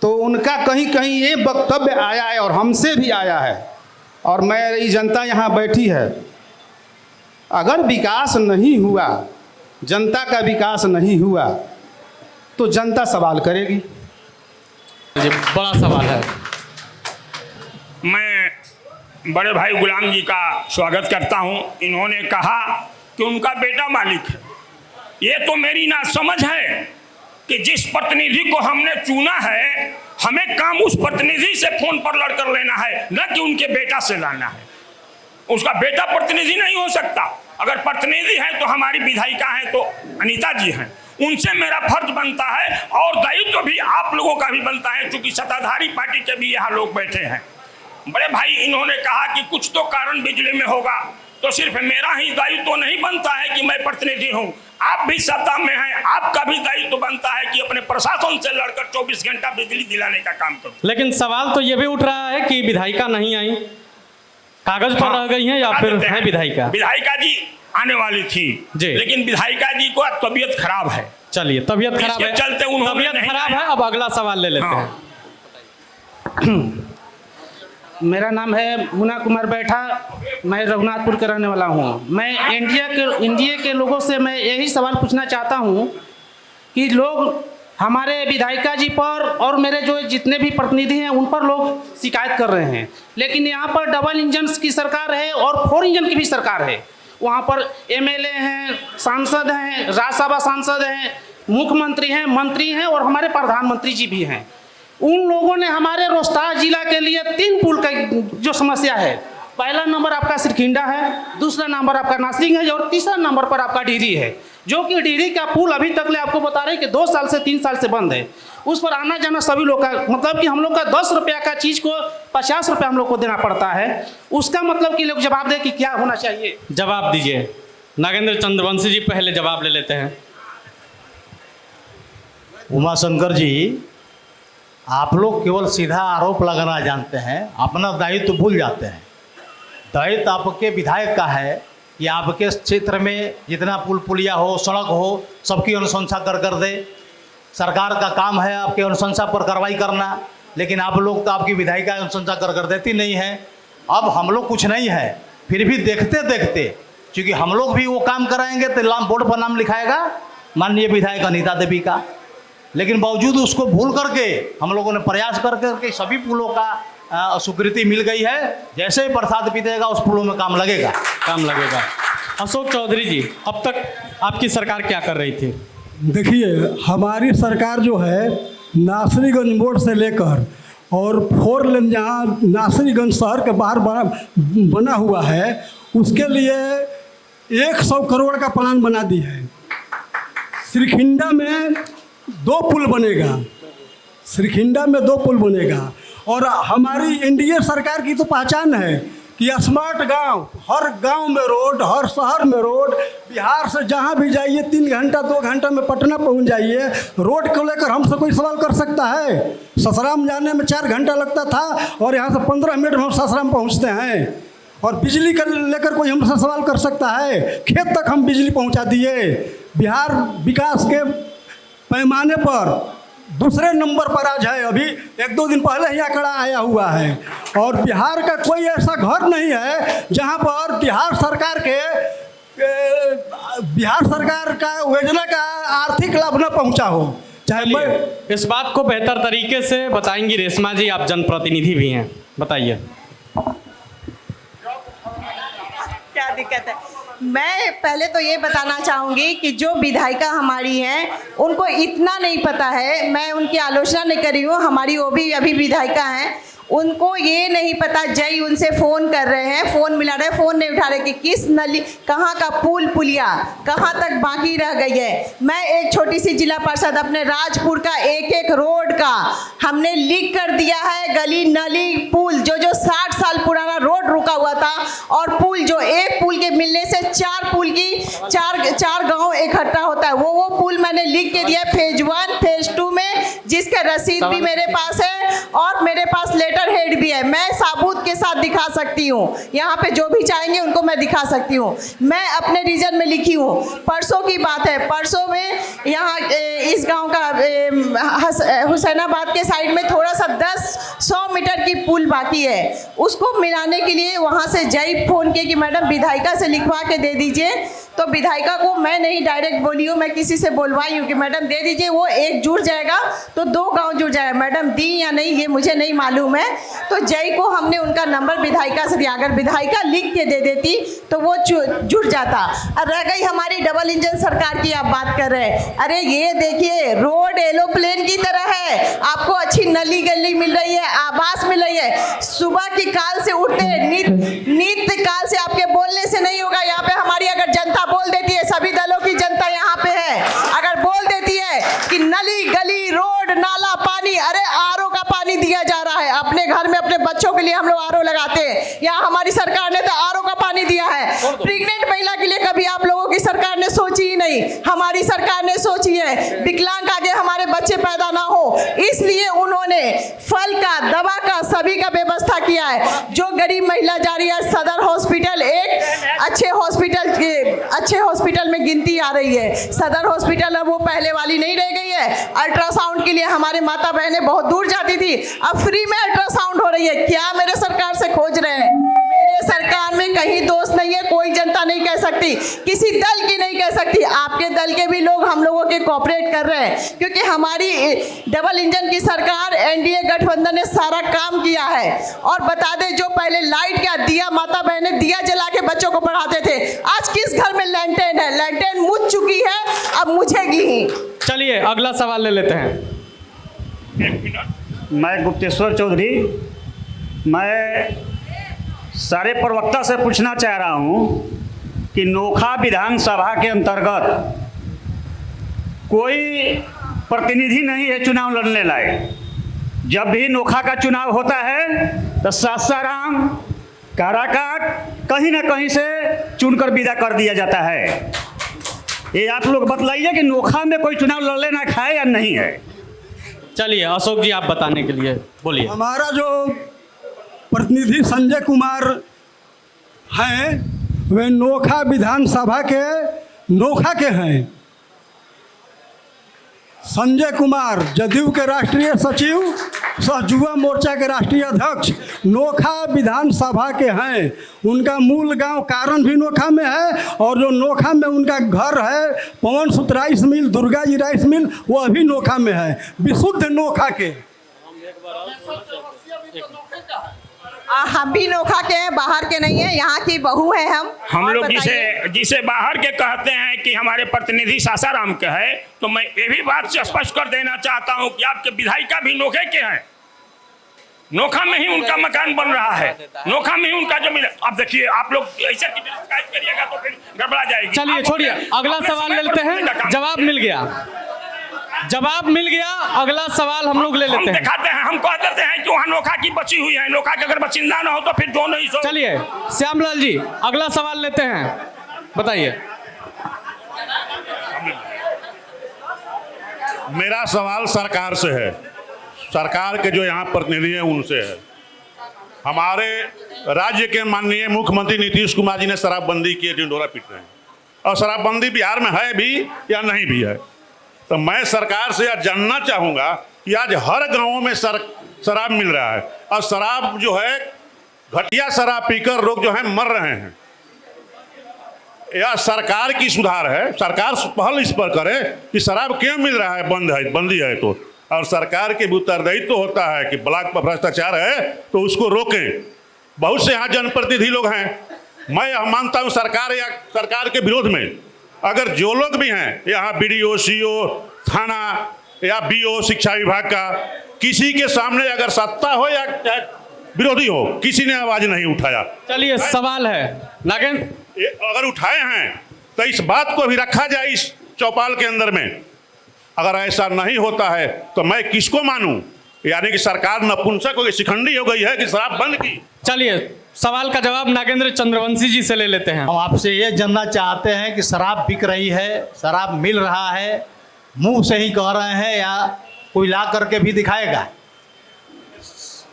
तो उनका कहीं कहीं ये वक्तव्य आया है और हमसे भी आया है, और मेरी जनता यहाँ बैठी है, अगर विकास नहीं हुआ, जनता का विकास नहीं हुआ तो जनता सवाल करेगी। ये बड़ा सवाल है। मैं बड़े भाई गुलाम जी का स्वागत करता हूं। इन्होंने कहा कि उनका बेटा मालिक है। ये तो मेरी ना समझ है कि जिस प्रतिनिधि को हमने चुना है, हमें काम उस प्रतिनिधि से फोन पर लड़कर लेना है, न कि उनके बेटा से लाना है। उसका बेटा प्रतिनिधि नहीं हो सकता। अगर प्रतिनिधि है तो हमारी विधायिका है तो अनीता जी हैं, उनसे मेरा फर्ज बनता है और दायित्व भी आप लोगों का भी बनता है, क्योंकि सत्ताधारी पार्टी के भी यहाँ लोग बैठे हैं। बड़े भाई इन्होंने कहा कि कुछ तो कारण बिजली में होगा, तो सिर्फ मेरा ही दायित्व तो नहीं बनता है कि मैं प्रतिनिधि हूँ, आप भी सत्ता में हैं, आपका भी दायित्व बनता है कि अपने प्रशासन से लड़कर 24 घंटा बिजली दिलाने का काम करो। लेकिन सवाल तो ये भी उठ रहा है कि विधायिका नहीं आई, कागज पर रह गई हैं या फिर है विधायिका? विधायिका जी आने वाली थी जी, लेकिन विधायिका जी को तबीयत खराब है। चलिए, तबीयत खराब है, चलते उन्होंने तबीयत खराब है। अब अगला सवाल ले लेते हैं। मेरा नाम है मुन्ना कुमार बैठा, मैं रघुनाथपुर का रहने वाला हूँ। मैं इंडिया के लोगों से मैं यही सवाल पूछना चाहता हूँ कि लोग हमारे विधायिका जी पर और मेरे जो जितने भी प्रतिनिधि हैं उन पर लोग शिकायत कर रहे हैं, लेकिन यहाँ पर डबल इंजन की सरकार है और 4 इंजन की भी सरकार है। वहाँ पर एमएलए हैं, सांसद हैं, राज्यसभा सांसद हैं, मुख्यमंत्री हैं, मंत्री हैं और हमारे प्रधानमंत्री जी भी हैं। उन लोगों ने हमारे रोहतास जिला के लिए 3 पुल का जो समस्या है, पहला नंबर आपका सिरखिंडा है, दूसरा नंबर आपका नासिक है और तीसरा नंबर पर आपका डीरी है, जो कि डीरी का पुल अभी तक ले आपको बता रहे हैं कि 2 साल से 3 साल से बंद है। उस पर आना जाना सभी लोग का, मतलब कि हम लोग का 10 रुपया का चीज़ को 50 रुपया हम लोग को देना पड़ता है। उसका मतलब कि लोग जवाब दें कि क्या होना चाहिए। जवाब दीजिए। नागेंद्र चंद्रवंशी जी पहले जवाब ले लेते हैं। उमाशंकर जी, आप लोग केवल सीधा आरोप लगाना जानते हैं, अपना दायित्व भूल जाते हैं। दायित्व आपके विधायक का है कि आपके क्षेत्र में जितना पुल पुलिया हो, सड़क हो, सबकी अनुशंसा कर दे। सरकार का काम है आपके अनुशंसा पर कार्रवाई करना, लेकिन आप लोग तो आपकी विधायिका अनुशंसा कर देती नहीं है। अब हम लोग कुछ नहीं है, फिर भी देखते देखते, क्योंकि हम लोग भी वो काम कराएंगे तो बोर्ड पर नाम लिखाएगा माननीय विधायक अनीता देवी का, लेकिन बावजूद उसको भूल करके हम लोगों ने प्रयास कर करके सभी पुलों का स्वीकृति मिल गई है। जैसे ही प्रसाद पीतेगा उस पुलों में काम लगेगा। अशोक चौधरी जी, अब तक आपकी सरकार क्या कर रही थी? देखिए, हमारी सरकार जो है नासरीगंज मोड़ से लेकर और 4 लेन जहाँ नासरीगंज शहर के बाहर बना हुआ है, उसके लिए 100 करोड़ का प्लान बना दी है। श्रीखिंडा में 2 पुल बनेगा, श्रीखिंडा में 2 पुल बनेगा। और हमारी एनडीए सरकार की तो पहचान है कि स्मार्ट गांव, हर गांव में रोड, हर शहर में रोड। बिहार से जहां भी जाइए 3 घंटा 2 घंटा में पटना पहुंच जाइए। रोड को लेकर हमसे कोई सवाल कर सकता है? ससराम जाने में 4 घंटा लगता था और यहाँ से 15 मिनट में हम ससराम पहुँचते हैं। और बिजली का लेकर कोई हमसे सवाल कर सकता है? खेत तक हम बिजली पहुँचा दिए। बिहार विकास के पैमाने पर दूसरे नंबर पर आज है। अभी 1-2 दिन पहले ही आंकड़ा आया हुआ है। और बिहार का कोई ऐसा घर नहीं है जहां पर बिहार सरकार का योजना का आर्थिक लाभ न पहुंचा हो, चाहे मैं इस बात को बेहतर तरीके से बताएंगी रेशमा जी, आप जनप्रतिनिधि भी हैं, बताइए। क्या दिक्कत है? मैं पहले तो ये बताना चाहूँगी कि जो विधायिका हमारी हैं उनको इतना नहीं पता है, मैं उनकी आलोचना नहीं कर रही हूँ, हमारी वो भी अभी विधायिका हैं, उनको ये नहीं पता, जय उनसे फ़ोन कर रहे हैं, फ़ोन मिला रहे, फ़ोन नहीं उठा रहे कि किस नली, कहाँ का पुल पुलिया कहाँ तक बाकी रह गई है। मैं एक छोटी सी जिला परिषद अपने राजपुर का एक एक रोड का हमने लिख कर दिया है, गली नली पुल जो 60 साल पुराना रोड रुका हुआ था, और पुल जो एक पुल के मिलने से 4 पुल की चार गाँव इकट्ठा होता है, वो पुल मैंने लिख के दिया फेज 1 फेज 2 में, जिसका रसीद भी मेरे पास है और मेरे पास लेटर हेड भी है। मैं साबूत के साथ दिखा सकती हूँ, यहाँ पे जो भी चाहेंगे उनको मैं दिखा सकती हूँ। मैं अपने रीजन में लिखी हूँ। परसों की बात है, परसों में यहाँ इस गांव का हुसैनाबाद के साइड में थोड़ा सा 100 मीटर की पुल बाकी है, उसको मिलाने के लिए वहाँ से जय फोन किए कि मैडम विधायिका से लिखवा के दे दीजिए। तो विधायिका को मैं नहीं डायरेक्ट बोली हूँ, मैं किसी से बोलवाई हूँ कि मैडम दे दीजिए, वो एक जुड़ जाएगा तो 2 गांव जुड़ जाएगा। मैडम दी या नहीं ये मुझे नहीं मालूम है। तो जय को हमने उनका नंबर विधायिका से दिया, अगर विधायिका लिख के दे देती तो वो जुड़ जाता। और रह गई हमारी डबल इंजन सरकार की आप बात कर रहे हैं, अरे ये देखिए रोड एरोप्लेन की तरह है, आपको अच्छी नली गली मिल रही है, आवास मिल रही है, सुबह की काल से उठते नित्य काल से आपके बोलने से नहीं होगा। यहाँ पे हमारी अगर जनता बोल देती है, सभी दलों की जनता यहाँ पे है, अगर बोल देती है कि नली गली रोड नाला पानी, अरे आरओ का पानी दिया जा रहा है, अपने घर में अपने बच्चों के लिए हम लोग आरओ लगाते हैं, यहाँ हमारी सरकार ने तो आरओ का पानी दिया है। प्रेग्नेंट महिला के लिए कभी आप लोगों की सरकार ने सोची ही नहीं, हमारी सरकार ने सोची है, विकलांग आगे हमारे बच्चे पैदा ना हो, इसलिए उन्होंने फल का दवा का सभी का व्यवस्था किया है। जो गरीब महिला जा रही है सदर हॉस्पिटल, एक अच्छे हॉस्पिटल में गिनती आ रही है, सदर हॉस्पिटल अब वो पहले वाली नहीं रह गई है। अल्ट्रासाउंड के लिए हमारे माता बहनें बहुत दूर जाती थी, अब फ्री में अल्ट्रासाउंड हो रही है। क्या मेरे सरकार से खोज रहे हैं? मेरे सरकार में कहीं दोष नहीं है, कोई जनता नहीं कह सकती, किसी दल की नहीं कह सकती, आपके दल के भी लोग हम लोगों के कोऑपरेट कर रहे हैं, क्योंकि हमारी डबल इंजन की सरकार एनडीए गठबंधन ने सारा काम किया है। और बता दें, जो पहले लाइट का दिया माता बहनें दिया जला के बच्चों को पढ़ाते थे, आज किस घर में लैंटेन है? लैंटेन मुझ चुकी है, अब मुझेगी ही। चलिए अगला सवाल ले लेते हैं। मैं गुप्तेश्वर चौधरी, मैं सारे प्रवक्ता से पूछना चाह रहा हूं कि नोखा विधानसभा के अंतर्गत कोई प्रतिनिधि नहीं है चुनाव लड़ने लायक। जब भी नोखा का चुनाव होता है तो सासाराम काराकाट कहीं ना कहीं से चुनकर विदा कर दिया जाता है। ये आप लोग बतलाइए कि नोखा में कोई चुनाव लड़ने ना खाए या नहीं है। चलिए अशोक जी आप बताने के लिए बोलिए। हमारा जो प्रतिनिधि संजय कुमार हैं वे नोखा विधानसभा के नोखा के हैं। संजय कुमार जदयू के राष्ट्रीय सचिव सह युवा मोर्चा के राष्ट्रीय अध्यक्ष नोखा विधानसभा के हैं। उनका मूल गांव कारण भी नोखा में है, और जो नोखा में उनका घर है पवन सुत rice mill, Durga G rice mill, वो अभी नोखा में है, विशुद्ध नोखा के। हम भी नोखा के हैं, बाहर के नहीं है, यहाँ की बहू है हम लोग जिसे बाहर के कहते हैं कि हमारे प्रतिनिधि सासाराम के है, तो मैं ये भी बात से स्पष्ट कर देना चाहता हूँ कि आपके विधायिका भी नोखे के हैं। नोखा में ही उनका मकान बन रहा है, नोखा में ही उनका जमीन। अब देखिए आप लोग ऐसे शिकायत करिएगा तो फिर गड़बड़ा जाएगी। चलिए छोड़िए, अगला सवाल ले लेते हैं। जवाब मिल गया, जवाब मिल गया। अगला सवाल हम लोग ले लेते हैं। दिखाते हैं, हम कह देते हैं कि वहाँ नोखा की बची हुई है, नोखा के अगर बचिंदा ना हो तो फिर जो नहीं सो। चलिए श्यामलाल जी अगला सवाल लेते हैं, बताइए। मेरा सवाल सरकार से है, सरकार के जो यहाँ प्रतिनिधि हैं उनसे है। हमारे राज्य के माननीय मुख्यमंत्री नीतीश कुमार जी ने शराबबंदी की, ढिंढोरा पीट रहे हैं, और शराबबंदी बिहार में है भी या नहीं भी है। तो मैं सरकार से यह जानना चाहूँगा कि आज हर गांवों में शराब मिल रहा है, और शराब जो है घटिया शराब पीकर लोग जो है मर रहे हैं। यह सरकार की सुधार है। सरकार पहल इस पर करे कि शराब क्यों मिल रहा है, बंदी है तो, और सरकार के भी उत्तरदायित्व तो होता है कि ब्लॉक पर भ्रष्टाचार है तो उसको रोकें। बहुत से यहाँ जनप्रतिनिधि लोग हैं, मैं यह मानता हूँ सरकार के विरोध में अगर जो लोग भी हैं यहाँ BDO, CO, थाना या BO शिक्षा विभाग का, किसी के सामने अगर सत्ता हो या विरोधी हो, किसी ने आवाज नहीं उठाया। चलिए सवाल है नागेंद्र, अगर उठाए हैं तो इस बात को भी रखा जाए इस चौपाल के अंदर में। अगर ऐसा नहीं होता है तो मैं किसको मानूं? यानी कि सरकार नपुंसक हो गई, शिखंडी हो गई है कि शराब बंद की। चलिए सवाल का जवाब नागेंद्र चंद्रवंशी जी से ले लेते हैं। हम आपसे ये जानना चाहते हैं कि शराब बिक रही है, शराब मिल रहा है, मुंह से ही कह रहे हैं या कोई ला करके भी दिखाएगा?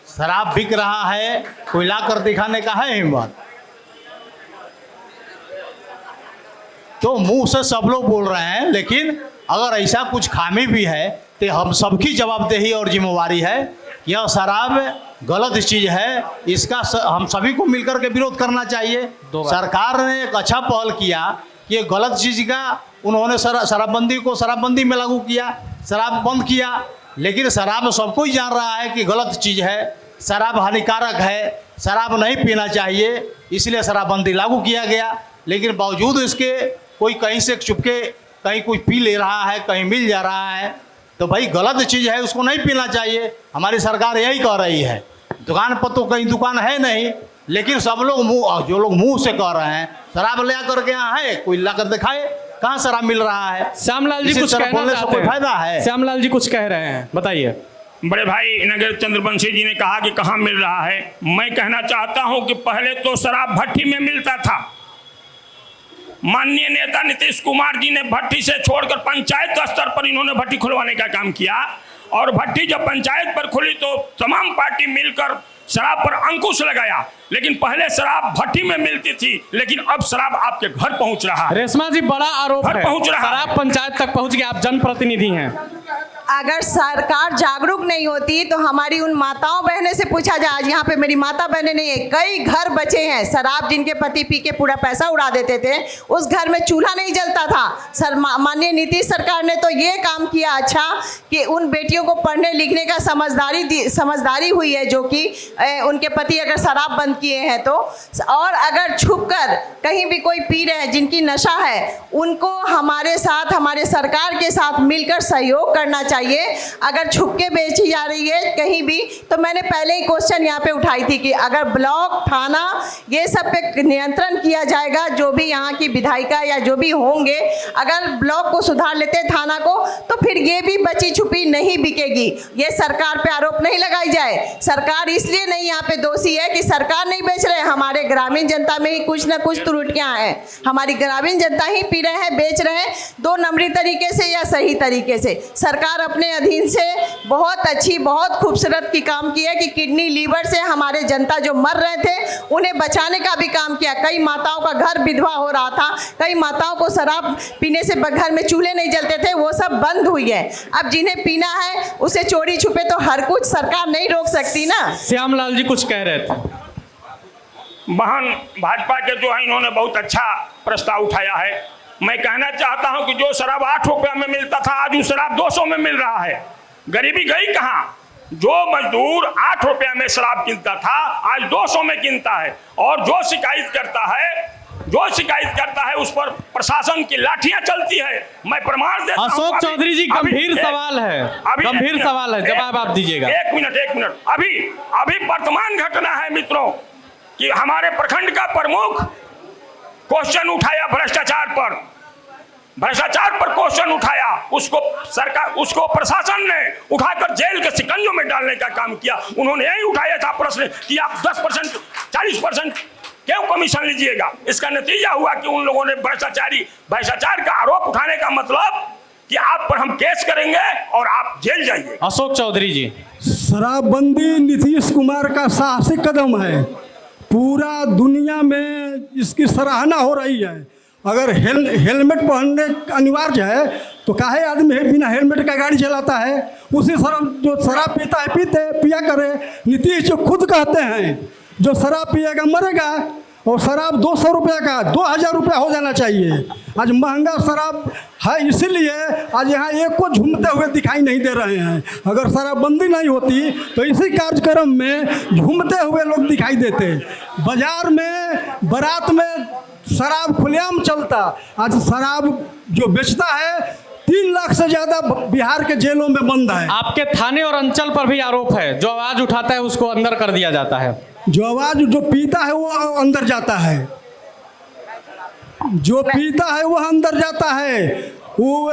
शराब बिक रहा है, कोई ला कर दिखाने का है हिम्मत? तो मुंह से सब लोग बोल रहे हैं, लेकिन अगर ऐसा कुछ खामी भी है तो हम सबकी जवाबदेही और जिम्मेवारी है। यह शराब गलत चीज़ है, इसका हम सभी को मिलकर के विरोध करना चाहिए। सरकार ने एक अच्छा पहल किया कि ये गलत चीज़ का उन्होंने शराबबंदी को शराबबंदी में लागू किया, शराब बंद किया, लेकिन शराब सबको ही जान रहा है कि गलत चीज़ है, शराब हानिकारक है, शराब नहीं पीना चाहिए, इसलिए शराबबंदी लागू किया गया। लेकिन बावजूद इसके कोई कहीं से चुपके कहीं कोई पी ले रहा है, कहीं मिल जा रहा है, तो भाई गलत चीज़ है, उसको नहीं पीना चाहिए। हमारी सरकार यही कह रही है। दुकान पर तो कहीं दुकान है नहीं, लेकिन सब लोग जो लोग मुंह से कह रहे हैं शराब ले करके यहाँ है, कोई ला कर दिखाए कहाँ शराब मिल रहा है। श्यामलाल जी कुछ कहना चाहते हैं? फायदा है। श्यामलाल जी कुछ कह रहे हैं, बताइए। बड़े भाई नागेंद्र चंद्रवंशी जी ने कहा कि कहाँ मिल रहा है। मैं कहना चाहता हूँ कि पहले तो शराब भट्टी में मिलता था। माननीय नेता नीतीश कुमार जी ने भट्टी से छोड़कर पंचायत स्तर पर इन्होंने भट्टी खुलवाने का काम किया, और भट्टी जब पंचायत पर खुली तो तमाम पार्टी मिलकर शराब पर अंकुश लगाया। लेकिन पहले शराब भट्टी में मिलती थी, लेकिन अब शराब आपके घर पहुंच रहा है। रेशमा जी बड़ा आरोप है, पहुंच रहा है, शराब पंचायत तक पहुंच गया। आप जनप्रतिनिधि हैं, अगर सरकार जागरूक नहीं होती तो हमारी उन माताओं बहनें से पूछा जाए। आज यहाँ पे मेरी माता बहनें नहीं है, कई घर बचे हैं शराब जिनके पति पी के पूरा पैसा उड़ा देते थे, उस घर में चूल्हा नहीं जलता था। माननीय नीतीश सरकार ने तो ये काम किया अच्छा कि उन बेटियों को पढ़ने लिखने का समझदारी हुई है, जो कि उनके पति अगर शराब बंद किए हैं तो, और अगर छुपकर कहीं भी कोई पी रहे हैं जिनकी नशा है, उनको हमारे साथ हमारे सरकार के साथ मिलकर सहयोग करना चाहिए। अगर छुपके बेची जा रही है कहीं भी, तो मैंने पहले ही क्वेश्चन यहाँ पे उठाई थी कि अगर ब्लॉक थाना ये सब पे नियंत्रण किया जाएगा, जो भी यहाँ की विधायिका या जो भी होंगे अगर ब्लॉक को सुधार लेते थाना को, तो फिर ये भी बची छुपी नहीं बिकेगी। ये सरकार पे आरोप नहीं लगाई जाए। सरकार इसलिए नहीं यहाँ पे दोषी है कि सरकार नहीं बेच रहे, हमारे ग्रामीण जनता में ही कुछ ना कुछ त्रुटियां हैं। हमारी ग्रामीण जनता ही पी रहे हैं, बेच रहे हैं, 2 नंबरी तरीके से या सही तरीके से। सरकार अपने अधीन से बहुत अच्छी बहुत खूबसूरत की काम किया कि किडनी लीवर से हमारे जनता जो मर रहे थे उन्हें बचाने का भी काम किया। कई माताओं का घर विधवा हो रहा था, कई माताओं को शराब पीने से घर में चूल्हे नहीं जलते थे, वो सब बंद हुई है। अब जिन्हें पीना है उसे चोरी छुपे तो हर कुछ सरकार नहीं रोक सकती ना। श्यामलाल जी कुछ कह रहे थे। बहन भाजपा के जो है इन्होंने बहुत अच्छा प्रस्ताव उठाया है। मैं कहना चाहता हूं कि जो शराब 8 रुपये में मिलता था आज वो शराब 200 में मिल रहा है। गरीबी गई कहाँ? जो मजदूर 8 रुपये में शराब किनता था आज 200 में किनता है, और जो शिकायत करता है उस पर प्रशासन की लाठियां चलती है। मैं प्रमाण देता हूं। अशोक चौधरी जी गंभीर सवाल है, गंभीर सवाल है, जवाब आप दीजिएगा। एक मिनट। अभी वर्तमान घटना है मित्रों कि हमारे प्रखंड का प्रमुख क्वेश्चन उठाया भ्रष्टाचार पर क्वेश्चन उठाया, उसको प्रशासन ने उठाकर जेल के शिकंजों में डालने का काम किया। उन्होंने यही उठाया था प्रश्न कि आप 10% 40% क्यों कमीशन लीजिएगा। इसका नतीजा हुआ कि उन लोगों ने भ्रष्टाचार का आरोप उठाने का मतलब कि आप पर हम केस करेंगे और आप जेल जाइए। अशोक चौधरी जी, शराबबंदी नीतीश कुमार का साहसिक कदम है, पूरा दुनिया में इसकी सराहना हो रही है। अगर हेलमेट पहनने अनिवार्य है तो काहे आदमी बिना हेलमेट का गाड़ी चलाता है? उसी जो शराब पीता है पिया करे। नीतीश जो खुद कहते हैं जो शराब पिएगा मरेगा, और शराब 200 रुपये का 2000 रुपया हो जाना चाहिए। आज महंगा शराब है, इसीलिए आज यहाँ एक को झूमते हुए दिखाई नहीं दे रहे हैं। अगर शराबबंदी नहीं होती तो इसी कार्यक्रम में झूमते हुए लोग दिखाई देते। बाजार में बारात में शराब खुलेआम चलता। आज शराब जो बेचता है 3 लाख से ज़्यादा बिहार के जेलों में बंद है। आपके थाने और अंचल पर भी आरोप है, जो आवाज़ उठाता है उसको अंदर कर दिया जाता है। जो आवाज़ जो पीता है वो अंदर जाता है, जो पीता है वो अंदर जाता है। वो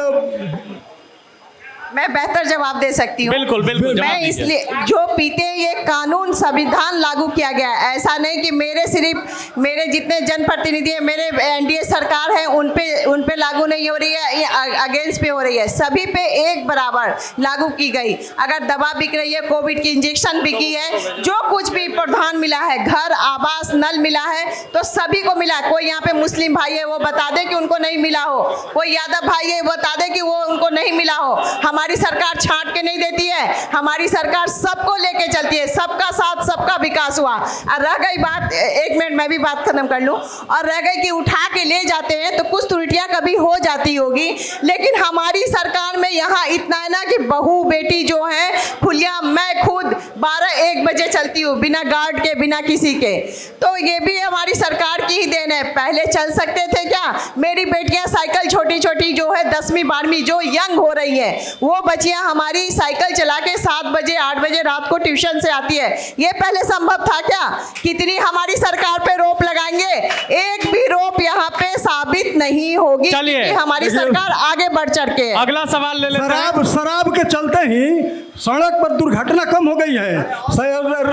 मैं बेहतर जवाब दे सकती हूँ। बिल्कुल बिल्कुल। मैं इसलिए जो पीते हैं, ये कानून संविधान लागू किया गया है। ऐसा नहीं कि सिर्फ मेरे जितने जनप्रतिनिधि हैं, मेरे एनडीए सरकार है उन पे लागू नहीं हो रही है, ये अगेंस्ट पे हो रही है। सभी पे एक बराबर लागू की गई। अगर दवा बिक रही है, कोविड की इंजेक्शन बिकी है, जो कुछ भी प्रावधान मिला है, घर आवास नल मिला है, तो सभी को मिला। कोई यहाँ पे मुस्लिम भाई है वो बता दे कि उनको नहीं मिला हो, कोई यादव भाई है बता दे कि वो उनको नहीं मिला हो। हमारी सरकार छांट के नहीं देती है, हमारी सरकार सबको लेके चलती है। सबका साथ सबका विकास हुआ। और रह गई बात, 1 मिनट मैं भी बात खत्म कर लूं, और रह गई कि उठा के ले जाते हैं तो कुछ त्रुटियां कभी हो जाती होगी, लेकिन हमारी सरकार में यहाँ इतना है ना कि बहू बेटी जो है खुलिया, मैं खुद 12-1 बजे चलती हूँ बिना गार्ड के, बिना किसी के। तो ये भी हमारी सरकार की ही देन है। पहले चल सकते थे क्या? मेरी बेटियां साइकिल छोटी छोटी जो है 10वीं 12वीं जो यंग हो रही है, वो बच्चियां हमारी साइकिल चला के 7 बजे 8 बजे रात को ट्यूशन से आती है। ये पहले संभव था क्या? कितनी हमारी सरकार पे रोप लगाएंगे, एक भी रोप यहाँ पे साबित नहीं होगी कि हमारी सरकार आगे बढ़ चढ़ के। अगला सवाल ले लेते हैं। शराब के चलते ही सड़क पर दुर्घटना कम हो गई है,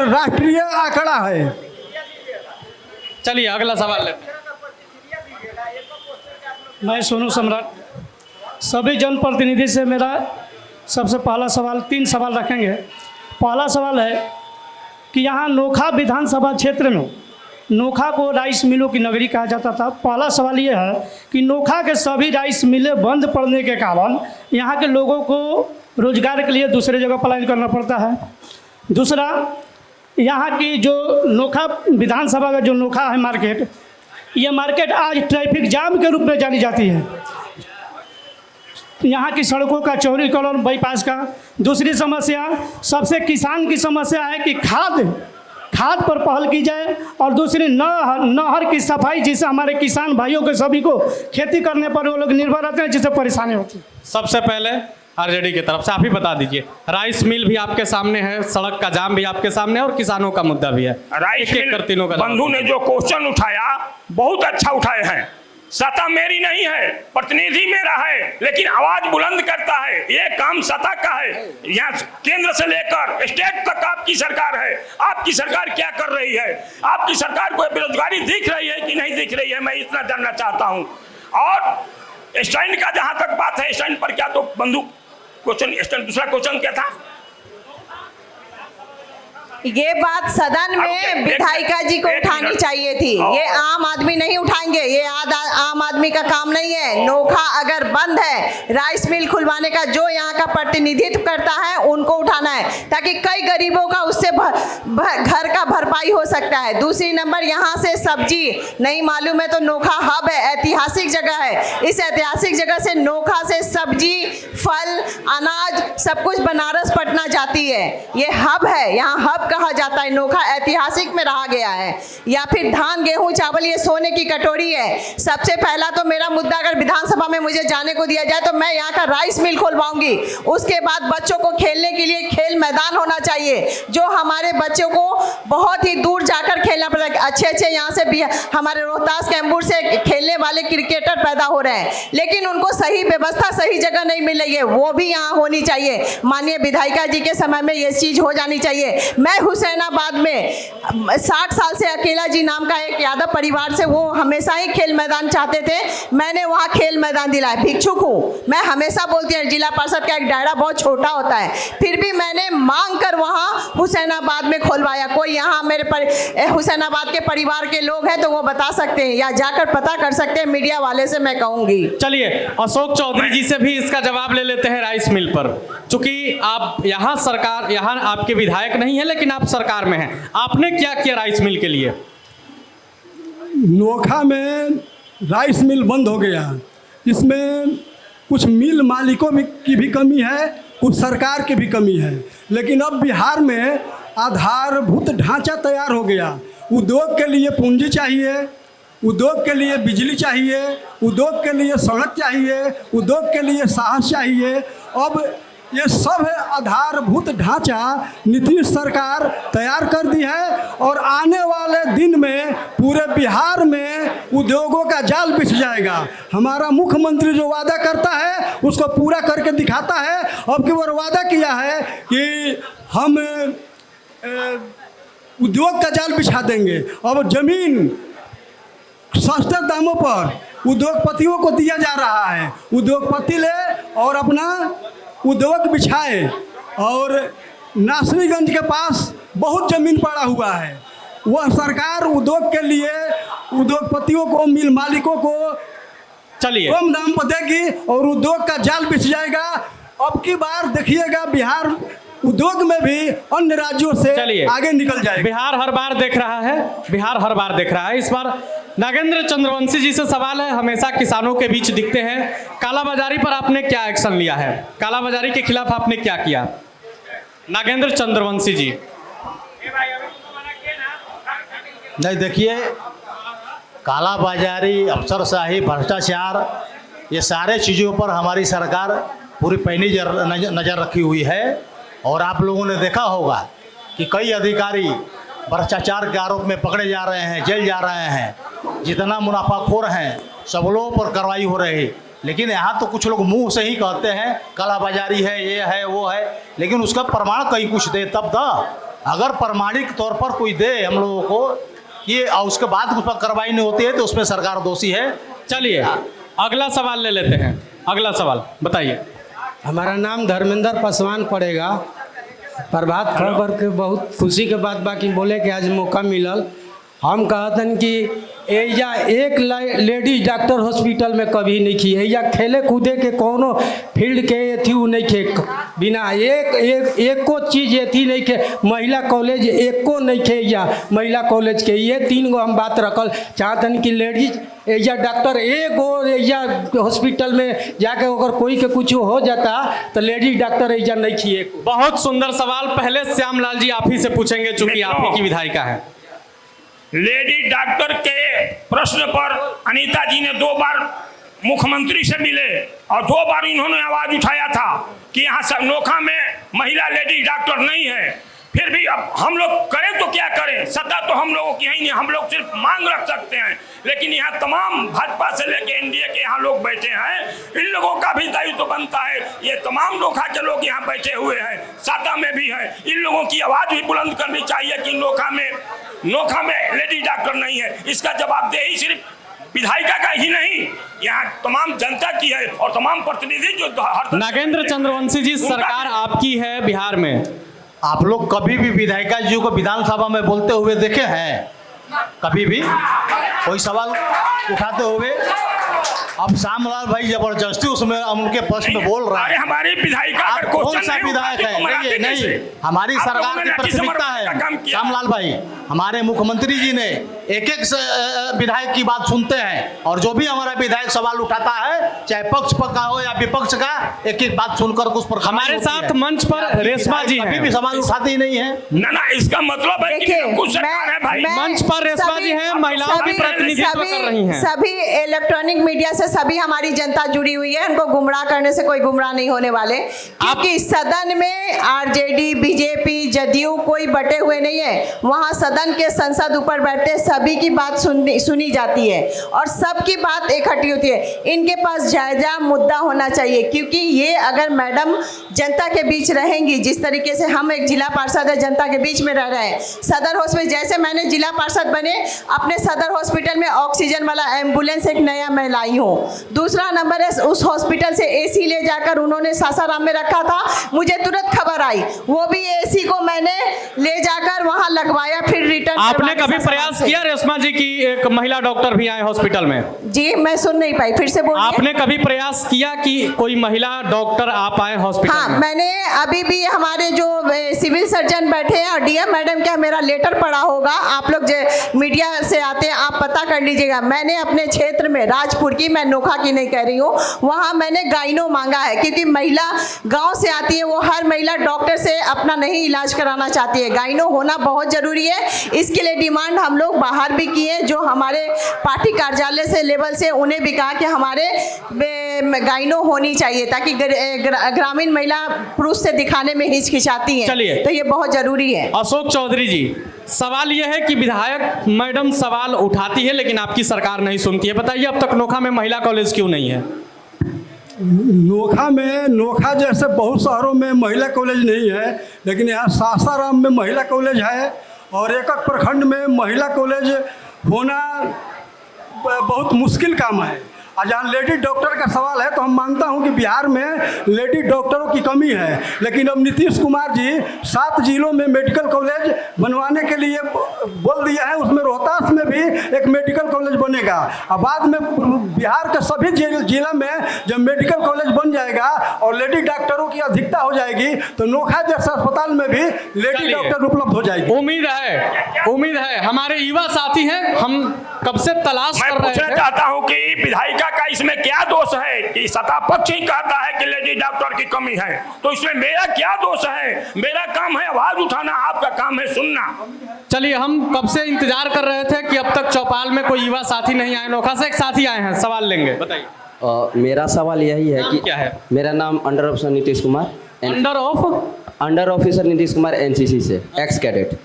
राष्ट्रीय आंकड़ा है। चलिए अगला सवाल लेते हैं। मैं सोनू सम्राट, सभी जनप्रतिनिधि से मेरा सबसे पहला सवाल, 3 सवाल रखेंगे। पहला सवाल है कि यहाँ नोखा विधानसभा क्षेत्र में, नोखा को राइस मिलों की नगरी कहा जाता था। पहला सवाल ये है कि नोखा के सभी राइस मिलें बंद पड़ने के कारण यहाँ के लोगों को रोजगार के लिए दूसरे जगह पलायन करना पड़ता है। दूसरा, यहाँ की जो नोखा विधानसभा का जो नोखा है मार्केट, ये मार्केट आज ट्रैफिक जाम के रूप में जानी जाती है। यहाँ की सड़कों का चौड़ीकरण, बाईपास का। दूसरी समस्या, सबसे किसान की समस्या है कि खाद पर पहल की जाए, और दूसरी नहर की सफाई, जिससे हमारे किसान भाइयों के सभी को खेती करने पर वो लोग निर्भर रहते हैं, जिससे परेशानी होती है। सबसे पहले आरजेडी की तरफ से आप ही बता दीजिए। राइस मिल भी आपके सामने है, सड़क का जाम भी आपके सामने है, और किसानों का मुद्दा भी है। राइस मिल बंधु ने जो क्वेश्चन उठाया बहुत अच्छा उठाए हैं। सत्ता मेरी नहीं है, प्रतिनिधि मेरा है, लेकिन आवाज बुलंद करता है। ये काम सत्ता का है। यहाँ केंद्र से लेकर स्टेट तक आपकी सरकार है। आपकी सरकार क्या कर रही है? आपकी सरकार को बेरोजगारी दिख रही है कि नहीं दिख रही है? मैं इतना जानना चाहता हूँ। और स्टैंड का जहाँ तक बात है, स्टैंड पर क्या तो बंधु क्वेश्चन, स्टैंड दूसरा क्वेश्चन क्या था? ये बात सदन में विधायिका जी को उठानी चाहिए थी। ये आम आदमी नहीं उठाएंगे, ये आम आदमी का काम नहीं है। नोखा अगर बंद है, राइस मिल खुलवाने का जो यहाँ का प्रतिनिधित्व करता है उनको उठाना है, ताकि कई गरीबों का उससे घर का भरपाई हो सकता है। दूसरी नंबर, यहाँ से सब्जी नहीं मालूम है तो नोखा हब है, ऐतिहासिक जगह है। इस ऐतिहासिक जगह से नोखा से सब्जी, फल, अनाज सब कुछ बनारस पटना जाती है। ये हब है, यहाँ हब कहा जाता है। नोखा ऐतिहासिक में रहा गया है। या फिर धान, गेहूं, चावल ये सोने की कटोरी है। सबसे पहला तो मेरा मुद्दा, अगर विधानसभा में मुझे जाने को दिया जाए तो मैं यहाँ का राइस मिल खोलवाऊंगी। उसके बाद बच्चों को खेलने के लिए खेल मैदान होना चाहिए, जो हमारे बच्चों को बहुत ही दूर जाकर खेलना पड़ेगा। अच्छे यहाँ से भी हमारे रोहतास कैंपुर से खेलने वाले क्रिकेटर पैदा हो रहे हैं, लेकिन उनको सही व्यवस्था, सही जगह नहीं मिल रही है। वो भी यहाँ होनी चाहिए। माननीय विधायिका जी के समय में ये चीज हो जानी चाहिए। मैं हुसैनाबाद में 60 साल से अकेला जी नाम का एक यादव परिवार से, वो हमेशा ही खेल मैदान चाहते थे। मैंने वहाँ खेल मैदान दिलाया। भिक्षुक हूँ मैं, हमेशा बोलती हूँ जिला परिषद का एक दायरा बहुत छोटा होता है, फिर भी मैंने मांग कर वहाँ हुसैनाबाद में खोलवाया। कोई यहाँ मेरे हुसैनाबाद के परिवार के लोग हैं तो वो बता सकते हैं, या जाकर पता कर सकते हैं। मीडिया वाले से मैं कहूँगी। चलिए अशोक चौधरी जी से भी इसका जवाब ले लेते हैं राइस मिल पर। चूंकि आप यहाँ सरकार, यहाँ आपके विधायक नहीं है लेकिन आप सरकार में हैं, आपने क्या किया राइस मिल के लिए? नोखा में राइस मिल बंद हो गया। इसमें कुछ मिल मालिकों की भी कमी है, कुछ सरकार की भी कमी है। लेकिन अब बिहार में आधारभूत ढांचा तैयार हो गया। उद्योग के लिए पूंजी चाहिए, उद्योग के लिए बिजली चाहिए, उद्योग के लिए सड़क चाहिए, उद्योग के लिए साहस चाहिए। अब ये सब आधारभूत ढांचा नीतीश सरकार तैयार कर दी है और आने वाले दिन में पूरे बिहार में उद्योगों का जाल बिछ जाएगा। हमारा मुख्यमंत्री जो वादा करता है उसको पूरा करके दिखाता है। अब की बार वादा किया है कि हम उद्योग का जाल बिछा देंगे। अब जमीन सस्ते दामों पर उद्योगपतियों को दिया जा रहा है। उद्योगपति ले और अपना उद्योग बिछाए। और नासरीगंज के पास बहुत ज़मीन पड़ा हुआ है, वह सरकार उद्योग के लिए उद्योगपतियों को, मिल मालिकों को चलिए कम दाम पर देगी और उद्योग का जाल बिछ जाएगा। अब की बार देखिएगा बिहार उद्योग में भी अन्य राज्यों से आगे निकल जाएगा। बिहार हर बार देख रहा है, बिहार हर बार देख रहा है। इस बार नागेंद्र चंद्रवंशी जी से सवाल है, हमेशा किसानों के बीच दिखते हैं। कालाबाजारी पर आपने क्या एक्शन लिया है? कालाबाजारी के खिलाफ आपने क्या किया? नागेंद्र चंद्रवंशी जी। नहीं, देखिए, कालाबाजारी, अफसरशाही, भ्रष्टाचार, ये सारे चीज़ों पर हमारी सरकार पूरी पैनी नज़र रखी हुई है। और आप लोगों ने देखा होगा कि कई अधिकारी भ्रष्टाचार के आरोप में पकड़े जा रहे हैं, जेल जा रहे हैं। जितना मुनाफाखोर हैं सब लोगों पर कार्रवाई हो रही। लेकिन यहाँ तो कुछ लोग मुंह से ही कहते हैं कालाबाजारी है, ये है, वो है, लेकिन उसका प्रमाण कहीं कुछ दे तब दा। अगर प्रमाणिक तौर पर कोई दे हम लोगों को कि और उसके बाद उस पर कार्रवाई नहीं होती है तो उसमें सरकार दोषी है। चलिए अगला सवाल ले लेते हैं। अगला सवाल बताइए। हमारा नाम धर्मेंद्र पासवान पड़ेगा। प्रभात खबर के बहुत खुशी के बात बाकी बोले कि आज मौका मिलल। हम कहतन कि एजा एक लेडीज डॉक्टर हॉस्पिटल में कभी नहीं की। एजा खेले कूदे के कोनो फील्ड के एथी नहीं खे, बिना एको चीज़ एथी नहीं खे। महिला कॉलेज एको नहीं खे एजा महिला कॉलेज के। ये 3 गो हम बात रखल चाहतन कि लेडीज एजा डॉक्टर एगो एजा हॉस्पिटल में जाके अगर कोई के कुछ हो जाता तो लेडीज डॉक्टर एजा नहीं किए। बहुत सुंदर सवाल। पहले श्यामलाल जी आप ही से पूछेंगे चूंकि आप ही की विधायिका है। लेडी डॉक्टर के प्रश्न पर अनीता जी ने 2 बार मुख्यमंत्री से मिले और 2 बार इन्होंने आवाज उठाया था कि यहाँ सब नोखा में महिला लेडी डॉक्टर नहीं है। फिर भी अब हम लोग करें तो क्या करें, सत्ता तो हम लोगों की है ही नहीं। हम लोग सिर्फ मांग रख सकते हैं। लेकिन यहाँ तमाम भाजपा से लेके एनडीए के यहाँ लोग बैठे हैं, इन लोगों का भी दायित्व तो बनता है। ये तमाम नोखा के लोग यहाँ बैठे हुए हैं, साता में भी है। इन लोगों की आवाज़ भी बुलंद करनी चाहिए कि नोखा में लेडी डॉक्टर नहीं है। इसका जवाबदेही सिर्फ विधायिका का ही नहीं, यहाँ तमाम जनता की है और तमाम प्रतिनिधि जो नागेंद्र चंद्रवंशी जी, सरकार आपकी है बिहार में। आप लोग कभी भी विधायिका जी को विधानसभा में बोलते हुए देखे हैं? कभी भी कोई सवाल उठाते हुए? अब श्यामलाल भाई जबरदस्ती उसमें उनके पक्ष में बोल रहे हैं। हमारी विधायिका कौन सा विधायक है? नहीं, हमारी सरकार की प्राथमिकता है। श्यामलाल भाई, हमारे मुख्यमंत्री जी ने एक विधायक की बात सुनते हैं और जो भी हमारा विधायक सवाल उठाता है, चाहे पक्ष का हो या विपक्ष का, एक बात सुनकर उस पर हमारे साथ मंच पर रेशमा जी कभी भी सवाल उठाते ही नहीं है। ना, इसका मतलब है कि कुछ सरकार है भाई। मंच पर रेशमा जी हैं, महिलाओं की प्रतिनिधित्व कर रही हैं। सभी इलेक्ट्रॉनिक मीडिया से सभी हमारी जनता जुड़ी हुई है। उनको गुमराह करने से कोई गुमराह नहीं होने वाले, क्योंकि सदन में आरजेडी, बीजेपी, जदयू कोई बटे हुए नहीं है। वहाँ सदन के संसद ऊपर बैठते सभी की बात सुनी जाती है और सबकी बात इकट्ठी होती है। इनके पास जायजा मुद्दा होना चाहिए, क्योंकि ये अगर मैडम जनता के बीच रहेंगी, जिस तरीके से हम एक जिला पार्षद है, जनता के बीच में रह रहे हैं। सदर हॉस्पिटल जैसे मैंने जिला पार्षद बने, अपने सदर हॉस्पिटल में ऑक्सीजन वाला एम्बुलेंस एक नया मैं लाई हूँ। दूसरा नंबर है, उस हॉस्पिटल से एसी ले जाकर उन्होंने सासाराम में रखा था, मुझे तुरंत खबर आई, वो भी एसी को मैंने ले जाकर वहाँ वहाँ लगवाया, फिर रिटर्न। आपने कभी प्रयास किया रेशमा जी की एक महिला डॉक्टर भी आए हॉस्पिटल में? जी मैं सुन नहीं पाई, फिर से बोलिए। आपने कभी प्रयास किया कि कोई महिला डॉक्टर आप आए हॉस्पिटल हाँ, में? मैंने अभी भी हमारे जो सिविल सर्जन बैठे हैं और डीएम मैडम का मेरा लेटर पड़ा होगा, आप लोग जो मीडिया से आते हैं आप पता कर लीजिएगा। मैंने अपने क्षेत्र में राजपुर की, मैं नोखा की नहीं कह रही हूँ, वहाँ मैंने गाइनो मांगा है, क्योंकि महिला गांव से आती है, वो हर महिला डॉक्टर से अपना नहीं इलाज कराना चाहती है। गाइनो होना बहुत ज़रूरी है, इसके लिए डिमांड हम लोग बाहर भी किए, जो हमारे पार्टी कार्यालय से लेवल से उन्हें भी कहा कि हमारे गाइनो होनी चाहिए, ताकि ग्रामीण महिला पुरुष से दिखाने में हिचकिचाती हैं। चलिए, तो ये बहुत ज़रूरी है। अशोक चौधरी जी, सवाल यह है कि विधायक मैडम सवाल उठाती है लेकिन आपकी सरकार नहीं सुनती है। बताइए अब तक नोखा में महिला कॉलेज क्यों नहीं है? नोखा जैसे बहुत शहरों में महिला कॉलेज नहीं है, लेकिन यहाँ सासाराम में महिला कॉलेज है और एक प्रखंड में महिला कॉलेज होना बहुत मुश्किल काम है। और जहाँ लेडी डॉक्टर का सवाल है तो हम मानता हूँ कि बिहार में लेडी डॉक्टरों की कमी है, लेकिन अब नीतीश कुमार जी 7 जिलों में मेडिकल कॉलेज बनवाने के लिए बोल दिया है। उसमें रोहतास में भी एक मेडिकल कॉलेज बनेगा और बाद में बिहार के सभी जिला में जब मेडिकल कॉलेज बन जाएगा और लेडी डॉक्टरों की अधिकता हो जाएगी तो नोखा जैसे अस्पताल में भी लेडी डॉक्टर उपलब्ध हो जाएगी। उम्मीद है हमारे युवा साथी हैं, हम कब से तलाश कर रहे थे। चाहता हूँ कि विधायिका का इसमें क्या दोष है कि सत्ता पक्ष ही कहता है कि लेडी डॉक्टर की कमी है, तो इसमें मेरा क्या दोष है? मेरा काम है आवाज उठाना, आपका काम है सुनना। चलिए, हम कब से इंतजार कर रहे थे कि अब तक चौपाल में कोई युवा साथी नहीं आए। नोखा से एक साथी आए हैं, सवाल लेंगे, बताइए। मेरा सवाल यही है कि क्या है? मेरा नाम under officer Nitish Kumar, under officer Nitish Kumar NCC से, एक्स कैडेट।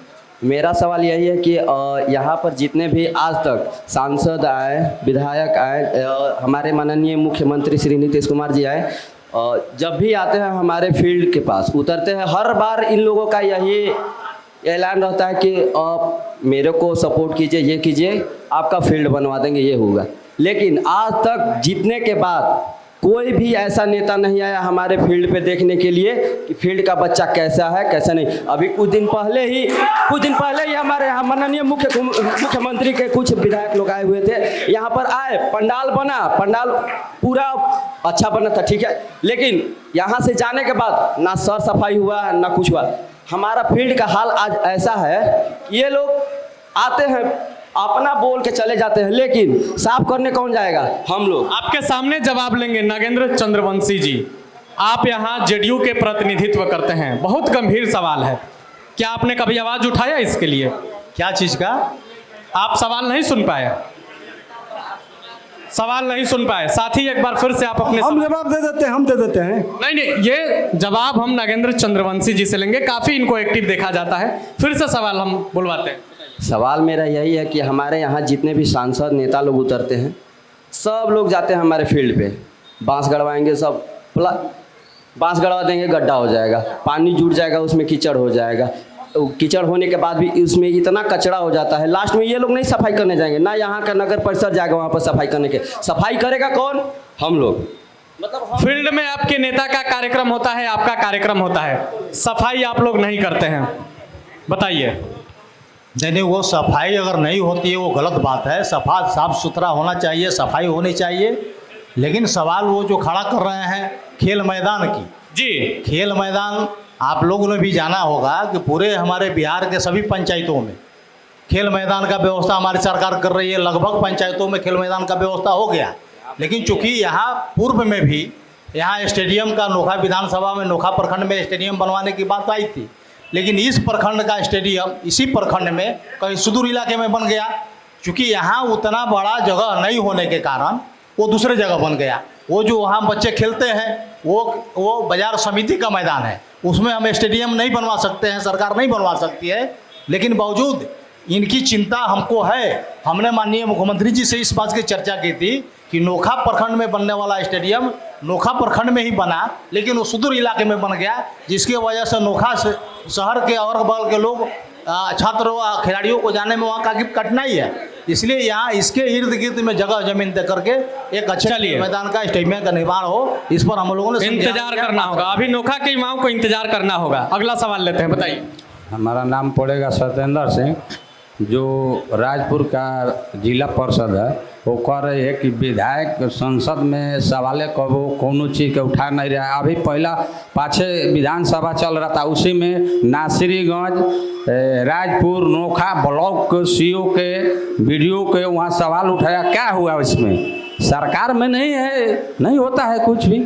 मेरा सवाल यही है कि यहाँ पर जितने भी आज तक सांसद आए, विधायक आए, हमारे माननीय मुख्यमंत्री श्री नीतीश कुमार जी आए, जब भी आते हैं हमारे फील्ड के पास उतरते हैं, हर बार इन लोगों का यही ऐलान रहता है कि आप मेरे को सपोर्ट कीजिए, ये कीजिए, आपका फील्ड बनवा देंगे, ये होगा। लेकिन आज तक जीतने के बाद कोई भी ऐसा नेता नहीं आया हमारे फील्ड पे देखने के लिए कि फील्ड का बच्चा कैसा है कैसा नहीं। अभी कुछ दिन पहले ही हमारे यहाँ माननीय मुख्यमंत्री के कुछ विधायक लोग आए हुए थे, यहाँ पर आए, पंडाल बना, पंडाल पूरा अच्छा बना था, ठीक है, लेकिन यहाँ से जाने के बाद ना सर सफाई हुआ ना कुछ हुआ। हमारा फील्ड का हाल आज ऐसा है कि ये लोग आते हैं, अपना बोल के चले जाते हैं, लेकिन साफ करने कौन जाएगा? हम लोग। आपके सामने जवाब लेंगे नागेंद्र चंद्रवंशी जी। आप यहाँ जेडीयू के प्रतिनिधित्व करते हैं, बहुत गंभीर सवाल है, क्या आपने कभी आवाज उठाया इसके लिए? क्या चीज का? आप सवाल नहीं सुन पाए? सवाल नहीं सुन पाए? साथी एक बार फिर से आप अपने हम जवाब दे देते हैं, हम दे देते हैं। नहीं, ये जवाब हम नागेंद्र चंद्रवंशी जी से लेंगे, काफी इनको एक्टिव देखा जाता है। फिर से सवाल हम बुलवाते हैं। सवाल मेरा यही है कि हमारे यहाँ जितने भी सांसद नेता लोग उतरते हैं, सब लोग जाते हैं हमारे फील्ड पे, बांस गड़वाएंगे, सब बांस गड़वा देंगे, गड्ढा हो जाएगा, पानी जुट जाएगा, उसमें कीचड़ हो जाएगा, कीचड़ होने के बाद भी उसमें इतना कचरा हो जाता है, लास्ट में ये लोग नहीं सफाई करने जाएंगे, ना यहाँ का नगर परिषद जाएगा वहाँ पर सफाई करने के। सफाई करेगा कौन? हम लोग। मतलब फील्ड में आपके नेता का कार्यक्रम होता है, आपका कार्यक्रम होता है, सफाई आप लोग नहीं करते हैं, बताइए। नहीं, वो सफाई अगर नहीं होती है वो गलत बात है। साफ सुथरा होना चाहिए, सफाई होनी चाहिए, लेकिन सवाल वो जो खड़ा कर रहे हैं खेल मैदान की, जी खेल मैदान आप लोगों ने भी जाना होगा कि पूरे हमारे बिहार के सभी पंचायतों में खेल मैदान का व्यवस्था हमारी सरकार कर रही है। लगभग पंचायतों में खेल मैदान का व्यवस्था हो गया, लेकिन चूंकि यहाँ पूर्व में भी यहाँ स्टेडियम का नोखा विधानसभा में, नोखा प्रखंड में स्टेडियम बनवाने की बात आई थी, लेकिन इस प्रखंड का स्टेडियम इसी प्रखंड में कहीं सुदूर इलाके में बन गया। चूँकि यहाँ उतना बड़ा जगह नहीं होने के कारण वो दूसरे जगह बन गया। वो जो वहाँ बच्चे खेलते हैं वो बाजार समिति का मैदान है, उसमें हम स्टेडियम नहीं बनवा सकते हैं, सरकार नहीं बनवा सकती है। लेकिन बावजूद इनकी चिंता हमको है। हमने माननीय मुख्यमंत्री जी से इस बात की चर्चा की थी कि नोखा प्रखंड में बनने वाला स्टेडियम नोखा प्रखंड में ही बना, लेकिन वो सुदूर इलाके में बन गया, जिसकी वजह से नोखा शहर के और बगल के लोग, छात्रों, खिलाड़ियों को जाने में वहाँ काफ़ी कठिनाई है। इसलिए यहाँ इसके इर्द गिर्द में जगह जमीन दे करके एक अच्छे मैदान का स्टेडियम का निर्माण हो, इस पर हम लोगों ने इंतजार करना होगा। अभी नोखा के युवाओं को इंतजार करना होगा। अगला सवाल लेते हैं, बताइए। हमारा नाम पड़ेगा सत्येंद्र सिंह। जो राजपुर का जिला परिषद है वो कह रही है कि विधायक संसद में सवाल को वो कोनो चीज़ के उठा नहीं रहा है। अभी पहला पाछे विधानसभा चल रहा था, उसी में नासिरीगंज, राजपुर, नोखा ब्लॉक सीओ के वीडियो के वहाँ सवाल उठाया। क्या हुआ इसमें? सरकार में नहीं है, नहीं होता है कुछ भी।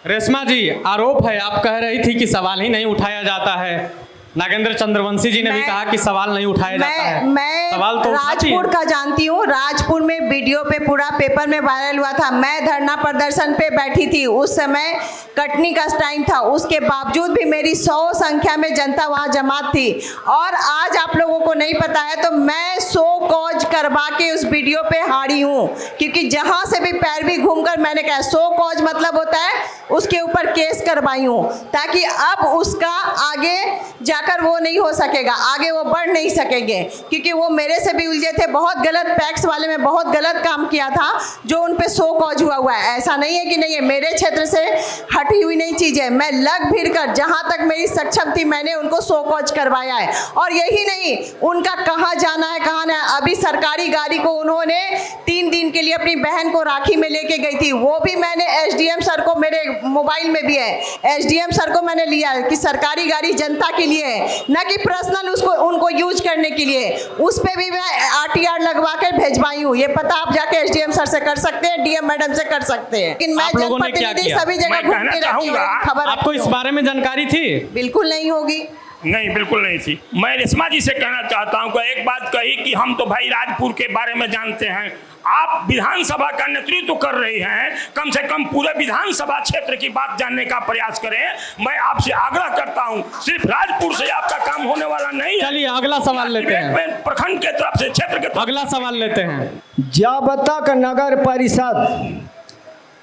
रेशमा जी, आरोप है, आप कह रही थी कि सवाल ही नहीं उठाया जाता है। नागेंद्र चंद्रवंशी जी ने भी कहा कि सवाल नहीं उठाया जाता है। मैं सवाल तो राजपुर का जानती हूँ। राजपुर में वीडियो पे पूरा पेपर में वायरल हुआ था। मैं धरना प्रदर्शन पे बैठी थी, उस समय कटनी का टाइम था, उसके बावजूद भी मेरी 100 संख्या में जनता वहाँ जमात थी। और आज आप लोगों को नहीं पता है तो मैं 100 कॉज करवा के उस वीडियो पे हारी हूँ, क्योंकि जहाँ से भी पैरवी घूमकर मैंने कहा 100 कॉज मतलब होता है उसके ऊपर केस करवाई हूँ, ताकि अब उसका आगे जाकर वो नहीं हो सकेगा, आगे वो बढ़ नहीं सकेंगे, क्योंकि वो मेरे से भी उलझे थे। बहुत गलत पैक्स वाले में बहुत गलत काम किया था जो उन पे 100 कॉज हुआ है। ऐसा नहीं है कि नहीं है, मेरे क्षेत्र से हटी हुई नहीं चीज़ है। मैं लग भिड़ कर जहाँ तक मेरी सक्षम थी मैंने उनको 100 कॉज करवाया है। और यही नहीं, उनका कहाँ जाना है कहाँ ना, अभी सरकारी गाड़ी को उन्होंने 3 दिन के लिए अपनी बहन को राखी में लेके गई थी, वो भी मैंने एसडीएम सर को, मेरे मोबाइल में भी है, एसडीएम सर को मैंने लिया कि सरकारी गाड़ी जनता के लिए है, न कि पर्सनल उसको उनको यूज करने के लिए। उस पे भी मैं आरटीआर लगवा कर भेजवाई हूँ। ये पता आप जाके एसडीएम सर से कर सकते हैं, डीएम मैडम से कर सकते हैं। लेकिन मैं जनप्रतिनिधि सभी जगह घूमती रहती हूँ, खबर आपको इस बारे में जानकारी थी? बिल्कुल नहीं होगी। नहीं, बिल्कुल नहीं थी। मैं रेशमा जी से कहना चाहता हूँ कि एक बात कही कि हम तो भाई राजपुर के बारे में जानते हैं, आप विधानसभा का नेतृत्व कर रही हैं, कम से कम पूरे विधानसभा क्षेत्र की बात जानने का प्रयास करें। मैं आपसे आग्रह करता हूं, सिर्फ राजपुर से आपका काम होने वाला नहीं है। चलिए अगला सवाल लेते हैं। प्रखंड के तरफ से, क्षेत्र के तरफ अगला सवाल लेते हैं। जब तक नगर परिषद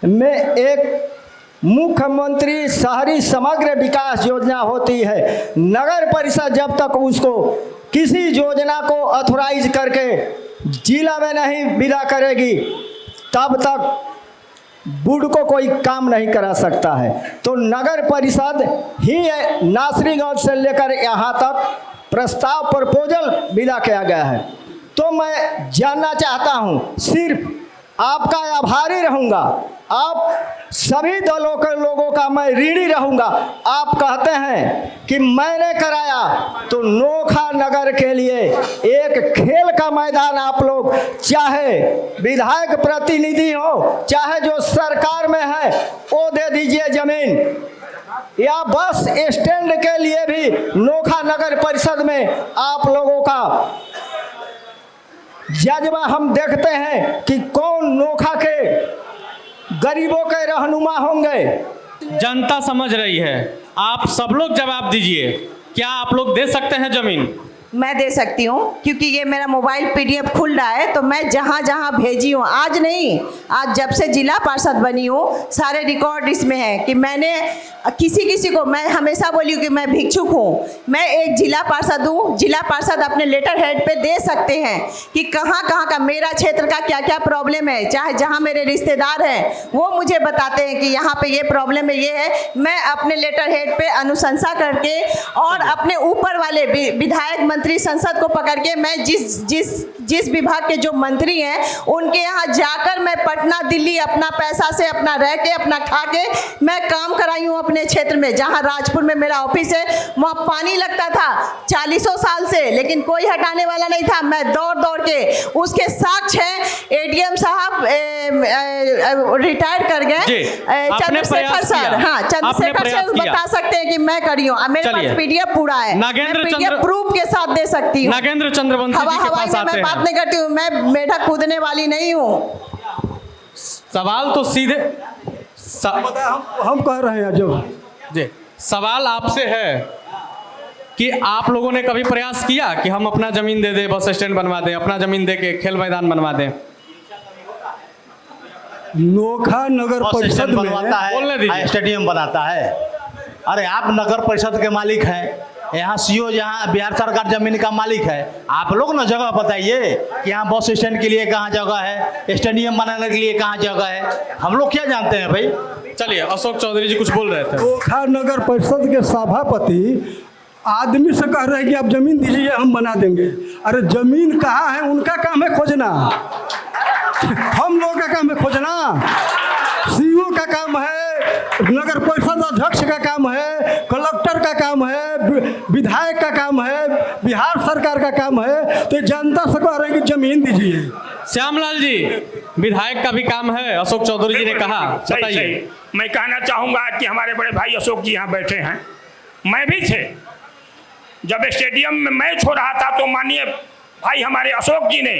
में एक मुख्यमंत्री शहरी समग्र विकास योजना होती है, नगर परिषद जब तक उसको किसी योजना को ऑथोराइज करके जिला में नहीं विदा करेगी तब तक बुड को कोई काम नहीं करा सकता है। तो नगर परिषद ही नासरीगंज से लेकर यहाँ तक प्रस्ताव प्रपोजल विदा किया गया है। तो मैं जानना चाहता हूँ, सिर्फ आपका आभारी रहूँगा, आप सभी दलों के लोगों का मैं ऋणी रहूँगा। आप कहते हैं कि मैंने कराया, तो नोखा नगर के लिए एक खेल का मैदान आप लोग, चाहे विधायक प्रतिनिधि हो चाहे जो सरकार में है, वो दे दीजिए जमीन, या बस स्टैंड के लिए भी नोखा नगर परिषद में आप लोगों का जज्बा हम देखते हैं कि कौन नोखा के गरीबों के रहनुमा होंगे। जनता समझ रही है, आप सब लोग जवाब दीजिए, क्या आप लोग दे सकते हैं जमीन? मैं दे सकती हूँ, क्योंकि ये मेरा मोबाइल पीडीएफ खुल रहा है, तो मैं जहाँ जहाँ भेजी हूँ, आज नहीं, आज जब से जिला पार्षद बनी हूँ सारे रिकॉर्ड इसमें है कि मैंने किसी को, मैं हमेशा बोली हूँ कि मैं भिक्षुक हूँ, मैं एक जिला पार्षद हूँ। जिला पार्षद अपने लेटर हेड पे दे सकते हैं कि कहाँ कहाँ का मेरा क्षेत्र का क्या क्या प्रॉब्लम है, चाहे जहाँ मेरे रिश्तेदार हैं वो मुझे बताते हैं कि यहाँ पे ये प्रॉब्लम है, ये है। मैं अपने लेटर हेड पे अनुशंसा करके और अपने ऊपर वाले विधायक मंत्री संसद को पकड़ के मैं जिस विभाग के जो मंत्री हैं उनके यहाँ जाकर मैं पटना दिल्ली अपना पैसा से, अपना रह के, अपना खा के मैं काम कराई हूँ अपने क्षेत्र में। जहाँ राजपुर में मेरा ऑफिस है वहाँ पानी लगता था 40 साल से, लेकिन कोई हटाने वाला नहीं था। मैं दौड़ दौड़ के, उसके साक्ष्य है एडीएम साहब रिटायर कर गए, चंद्रशेखर सर, हाँ चंद्रशेखर सर बता सकते हैं कि मैं करी हूँ। मेरे पास पीडीएफ पूरा है, मैं प्रूफ के साथ दे सकती हूँ। नागेंद्र चंद्रवंशी जी के पास आते हैं। मैं बात नहीं करती हूँ, मैं मेढक कूदने वाली नहीं हूँ। सवाल तो सीधे हम कह रहे हैं जो जी, सवाल आपसे है कि आप लोगों ने कभी प्रयास किया कि हम अपना जमीन दे दें, बस स्टैंड बनवा दें, अपना जमीन दे के खेल मैदान बनवा दें? नोखा नगर परिषद बनवाता है, स्टेडियम बनाता है। अरे आप नगर परिषद के मालिक हैं, यहाँ सीओ जहाँ बिहार सरकार जमीन का मालिक है, आप लोग ना जगह बताइए कि यहाँ बस स्टैंड के लिए कहाँ जगह है, स्टेडियम बनाने के लिए कहाँ जगह है, हम लोग क्या जानते हैं भाई। चलिए, अशोक चौधरी जी कुछ बोल रहे थे। नोखा नगर परिषद के सभापति आदमी से कह रहे हैं कि आप ज़मीन दीजिए हम बना देंगे। अरे ज़मीन कहाँ है, उनका काम है खोजना, हम लोगों का काम है खोजना। सीओ का काम है, नगर परिषद अध्यक्ष का काम है, कलेक्टर का काम है, विधायक का काम है, बिहार सरकार का काम है। तो जनता से कह रहे हैं कि ज़मीन दीजिए। श्यामलाल जी, विधायक का भी काम है, अशोक चौधरी जी ने कहा। सही। मैं कहना चाहूँगा कि हमारे बड़े भाई अशोक जी यहाँ बैठे हैं, मैं भी थे जब स्टेडियम में मैच हो रहा था, तो माननीय भाई हमारे अशोक जी ने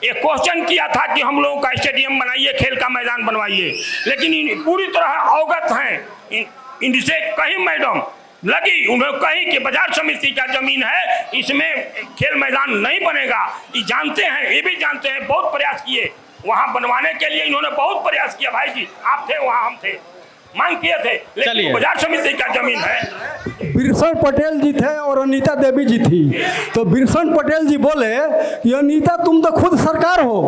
एक क्वेश्चन किया था कि हम लोगों का स्टेडियम बनाइए, खेल का मैदान बनवाइए, लेकिन पूरी तरह अवगत हैं इनसे कहीं मैडम लगी, उन्होंने कही कि बाजार समिति का जमीन है, इसमें खेल मैदान नहीं बनेगा। ये जानते हैं, ये भी जानते हैं, बहुत प्रयास किए वहाँ बनवाने के लिए, इन्होंने बहुत प्रयास किया। भाई जी आप थे वहाँ, हम थे, मांग किए थे, लेकिन बाजार समिति का जमीन है। बिरसन पटेल जी थे और अनीता देवी जी थी। तो बिरसन पटेल जी बोले कि अनीता तुम तो खुद सरकार हो,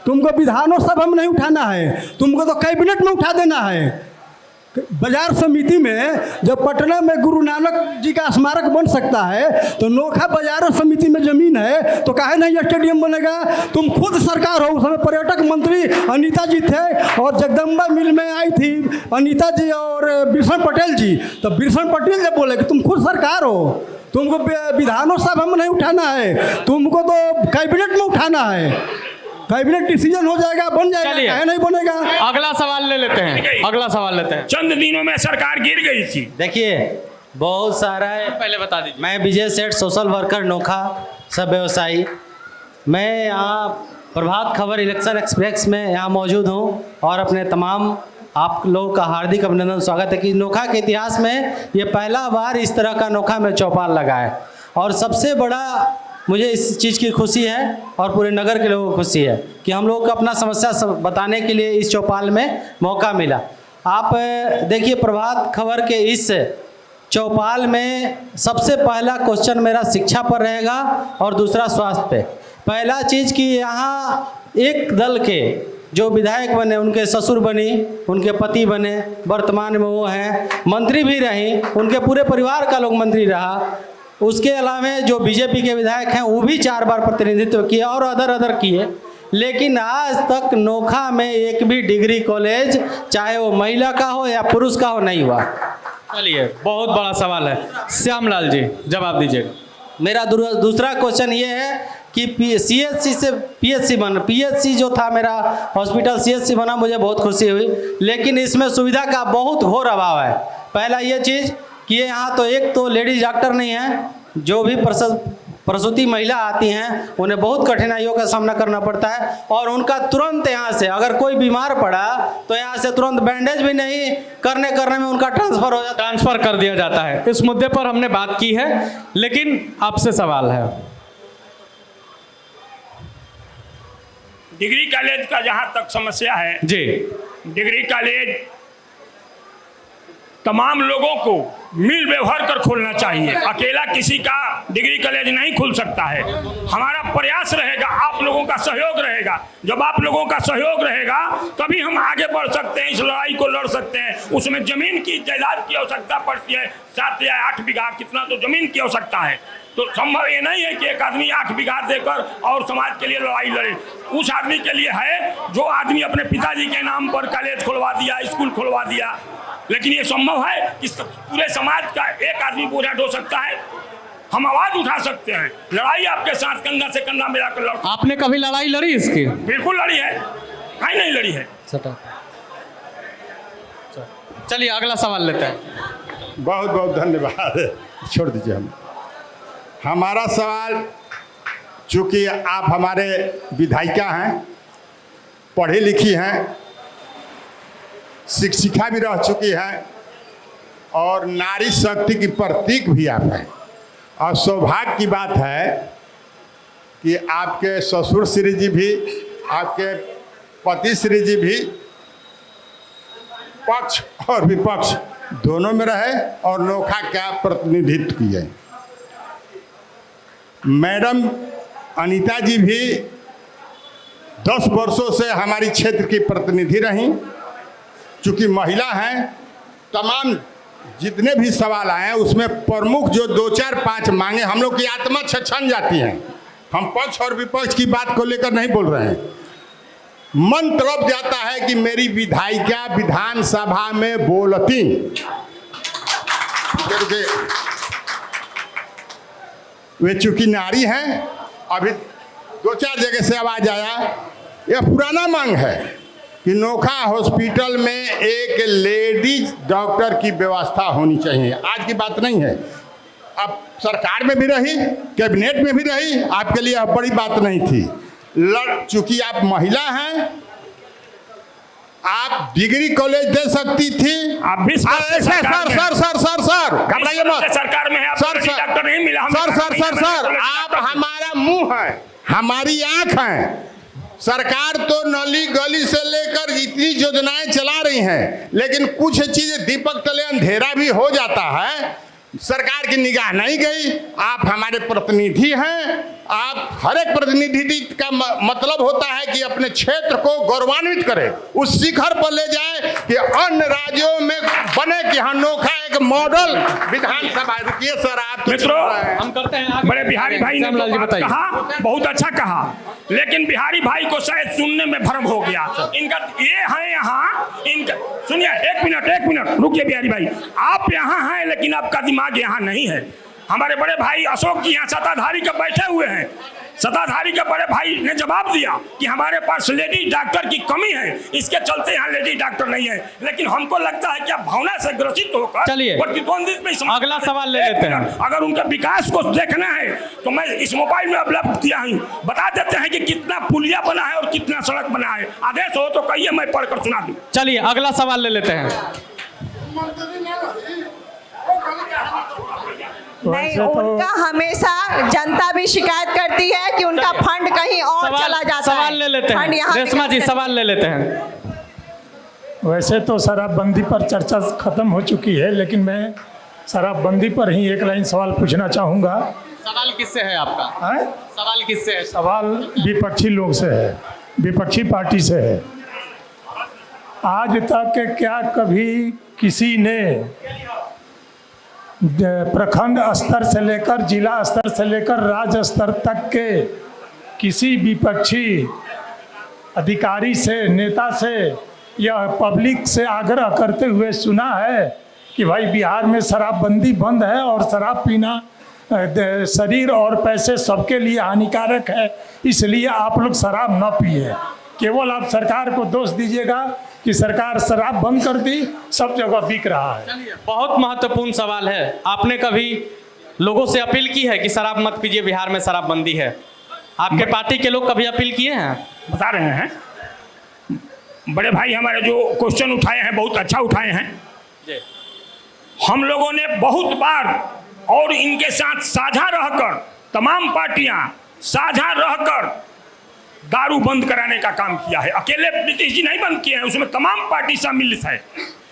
तुमको विधानसभा में नहीं उठाना है, तुमको तो कैबिनेट में उठा देना है। बाजार समिति में जब पटना में गुरु नानक जी का स्मारक बन सकता है, तो नोखा बाजार समिति में जमीन है, तो काहे नहीं स्टेडियम बनेगा। तुम खुद सरकार हो। उस समय पर्यटक मंत्री अनीता जी थे और जगदम्बा मिल में आई थी अनीता जी और बिरसन पटेल जी। तो बिरसन पटेल जब बोले कि तुम खुद सरकार हो, तुमको विधानसभा में नहीं उठाना है, तुमको तो कैबिनेट में उठाना है, कैबिनेट डिसीजन हो जाएगा, बन जाएगा, है नहीं बनेगा। अगला सवाल ले लेते हैं, अगला सवाल लेते हैं। चंद दिनों में सरकार गिर गई थी। देखिए बहुत सारा है, पहले बता दीजिए। मैं विजय सेठ, सोशल वर्कर, नोखा, सब व्यवसायी। मैं यहाँ प्रभात खबर इलेक्शन एक्सप्रेस में यहाँ मौजूद हूँ और अपने तमाम आप लोगों का हार्दिक अभिनंदन स्वागत है कि नोखा के इतिहास में ये पहला बार इस तरह का नोखा में चौपाल लगा है। और सबसे बड़ा मुझे इस चीज़ की खुशी है और पूरे नगर के लोगों को खुशी है कि हम लोग को अपना समस्या बताने के लिए इस चौपाल में मौका मिला। आप देखिए प्रभात खबर के इस चौपाल में सबसे पहला क्वेश्चन मेरा शिक्षा पर रहेगा और दूसरा स्वास्थ्य पे। पहला चीज़ कि यहाँ एक दल के जो विधायक बने, उनके ससुर बनी, उनके पति बने, वर्तमान में वो हैं, मंत्री भी रहीं, उनके पूरे परिवार का लोग मंत्री रहा। उसके अलावा जो बीजेपी के विधायक हैं वो भी 4 बार प्रतिनिधित्व किए और अदर किए, लेकिन आज तक नोखा में एक भी डिग्री कॉलेज, चाहे वो महिला का हो या पुरुष का हो, नहीं हुआ। चलिए, बहुत बड़ा सवाल है। श्यामलाल जी जवाब दीजिएगा। मेरा दूसरा क्वेश्चन ये है कि CHC से PHC बना, PHC जो था मेरा हॉस्पिटल CHC बना, मुझे बहुत खुशी हुई, लेकिन इसमें सुविधा का बहुत घोर अभाव है। पहला ये चीज़ कि यहाँ तो एक तो लेडीज डॉक्टर नहीं है, जो भी प्रसूति महिला आती हैं उन्हें बहुत कठिनाइयों का सामना करना पड़ता है और उनका तुरंत यहाँ से अगर कोई बीमार पड़ा तो यहाँ से तुरंत बैंडेज भी नहीं करने में उनका ट्रांसफ़र कर दिया जाता है। इस मुद्दे पर हमने बात की है, लेकिन आपसे सवाल है। डिग्री कॉलेज का जहाँ तक समस्या है जी, डिग्री कॉलेज तमाम लोगों को मिल व्यवहार कर खोलना चाहिए। अकेला किसी का डिग्री कॉलेज नहीं खुल सकता है। हमारा प्रयास रहेगा, आप लोगों का सहयोग रहेगा। जब आप लोगों का सहयोग रहेगा तभी हम आगे बढ़ सकते हैं, इस लड़ाई को लड़ सकते हैं। उसमें जमीन की जायदाद की आवश्यकता पड़ती है, 7 या 8 बीघा, कितना तो जमीन की आवश्यकता है। तो संभव ये नहीं है कि एक आदमी 8 बीघा देकर और समाज के लिए लड़ाई लड़े। उस आदमी के लिए है जो आदमी अपने पिताजी के नाम पर कॉलेज खुलवा दिया, स्कूल खुलवा दिया। लेकिन ये संभव है कि पूरे समाज का एक आदमी बोझा ढो सकता है। हम आवाज उठा सकते हैं, लड़ाई आपके साथ कंधा से कंधा मिलाकर लड़। आपने कभी लड़ाई लड़ी इसकी? बिल्कुल लड़ी है, कहीं नहीं लड़ी है। चलिए अगला सवाल लेते हैं। बहुत बहुत धन्यवाद, छोड़ दीजिए। हमारा सवाल, चूँकि आप हमारे विधायिका हैं, पढ़ी लिखी हैं, शिक्षिका भी रह चुकी हैं और नारी शक्ति की प्रतीक भी आप हैं। और सौभाग्य की बात है कि आपके ससुर श्री जी भी, आपके पति श्री जी भी पक्ष और विपक्ष दोनों में रहे और नोखा का प्रतिनिधित्व किए। मैडम अनीता जी भी 10 वर्षों से हमारी क्षेत्र की प्रतिनिधि रहीं। चूँकि महिला हैं, तमाम जितने भी सवाल आए हैं उसमें प्रमुख जो 2 4 5 मांगे हम लोग की आत्मा छछन जाती है। हम पक्ष और विपक्ष की बात को लेकर नहीं बोल रहे हैं। मन तड़प जाता है कि मेरी विधायिका विधानसभा में बोलती, वे चूंकि नारी हैं, अभी 2 4 जगह से आवाज आया, यह पुराना मांग है कि नोखा हॉस्पिटल में एक लेडीज डॉक्टर की व्यवस्था होनी चाहिए। आज की बात नहीं है, अब सरकार में भी रही, कैबिनेट में भी रही, आपके लिए बड़ी बात नहीं थी। चूंकि आप महिला हैं, आप डिग्री कॉलेज दे सकती थी। आप भी सर घबराइए मत, सरकार में है, डॉक्टर नहीं मिला। सर आप हमारा मुंह है, हमारी आंख है। सरकार तो नली गली से लेकर इतनी योजनाएं चला रही हैं, लेकिन कुछ चीजें दीपक तले अंधेरा भी हो जाता है, सरकार की निगाह नहीं गई। आप हमारे प्रतिनिधि हैं, आप हर एक प्रतिनिधि का मतलब होता है कि अपने क्षेत्र को गौरवान्वित करे, उस शिखर पर ले जाए कि अन्य राज्यों में बने कि अनोखा एक मॉडल विधानसभा। रुकिए सर, आप मित्रों, हम करते हैं बड़े बिहारी भाई ने तो बात कहा, बहुत अच्छा कहा, लेकिन बिहारी भाई को शायद सुनने में भ्रम हो गया। इनका ये है यहाँ, इनका सुनिए, एक मिनट रुकिए बिहारी भाई, आप यहाँ हैं लेकिन आपका दिमाग यहाँ नहीं है। हमारे बड़े भाई अशोक जी यहाँ सत्ताधारी के बैठे हुए हैं, सत्ताधारी के बड़े भाई ने जवाब दिया कि हमारे पास लेडी डॉक्टर की कमी है, इसके चलते यहाँ लेडी डॉक्टर नहीं है। लेकिन हमको लगता है कि आप भावना से ग्रसित होकर चलिए अगला सवाल ले लेते हैं। अगर उनके विकास को देखना है तो मैं इस मोबाइल में उपलब्ध किया हूँ, बता देते हैं कि कितना पुलिया बना है और कितना सड़क बना है। आदेश हो तो कहिए, मैं पढ़कर सुना दूँ। चलिए अगला सवाल ले लेते हैं। नहीं, उनका हमेशा जनता भी शिकायत करती है कि उनका फंड कहीं और चला जाता है। सवाल ले लेते हैं, रेशमा जी सवाल ले लेते हैं। वैसे तो शराबबंदी पर चर्चा खत्म हो चुकी है, लेकिन मैं शराबबंदी पर ही एक लाइन सवाल पूछना चाहूँगा। सवाल किससे है आपका? सवाल किससे है? सवाल विपक्षी लोग से है, विपक्षी पार्टी से है। आज तक क्या कभी किसी ने प्रखंड स्तर से लेकर जिला स्तर से लेकर राज्य स्तर तक के किसी विपक्षी अधिकारी से, नेता से या पब्लिक से आग्रह करते हुए सुना है कि भाई बिहार में शराबबंदी बंद है और शराब पीना शरीर और पैसे सबके लिए हानिकारक है, इसलिए आप लोग शराब न पिए? केवल आप सरकार को दोष दीजिएगा कि सरकार शराब बंद कर दी, सब जगह बिक रहा है। बहुत महत्वपूर्ण सवाल है। आपने कभी लोगों से अपील की है कि शराब मत पीजिए, बिहार में शराबबंदी है? आपके पार्टी के लोग कभी अपील किए हैं? बता रहे हैं, बड़े भाई हमारे जो क्वेश्चन उठाए हैं बहुत अच्छा उठाए हैं। हम लोगों ने बहुत बार और इनके साथ साझा रहकर, तमाम पार्टियां साझा रहकर दारू बंद कराने का काम किया है। अकेले नीतीश जी नहीं बंद किए हैं, उसमें तमाम पार्टी सम्मिलित है।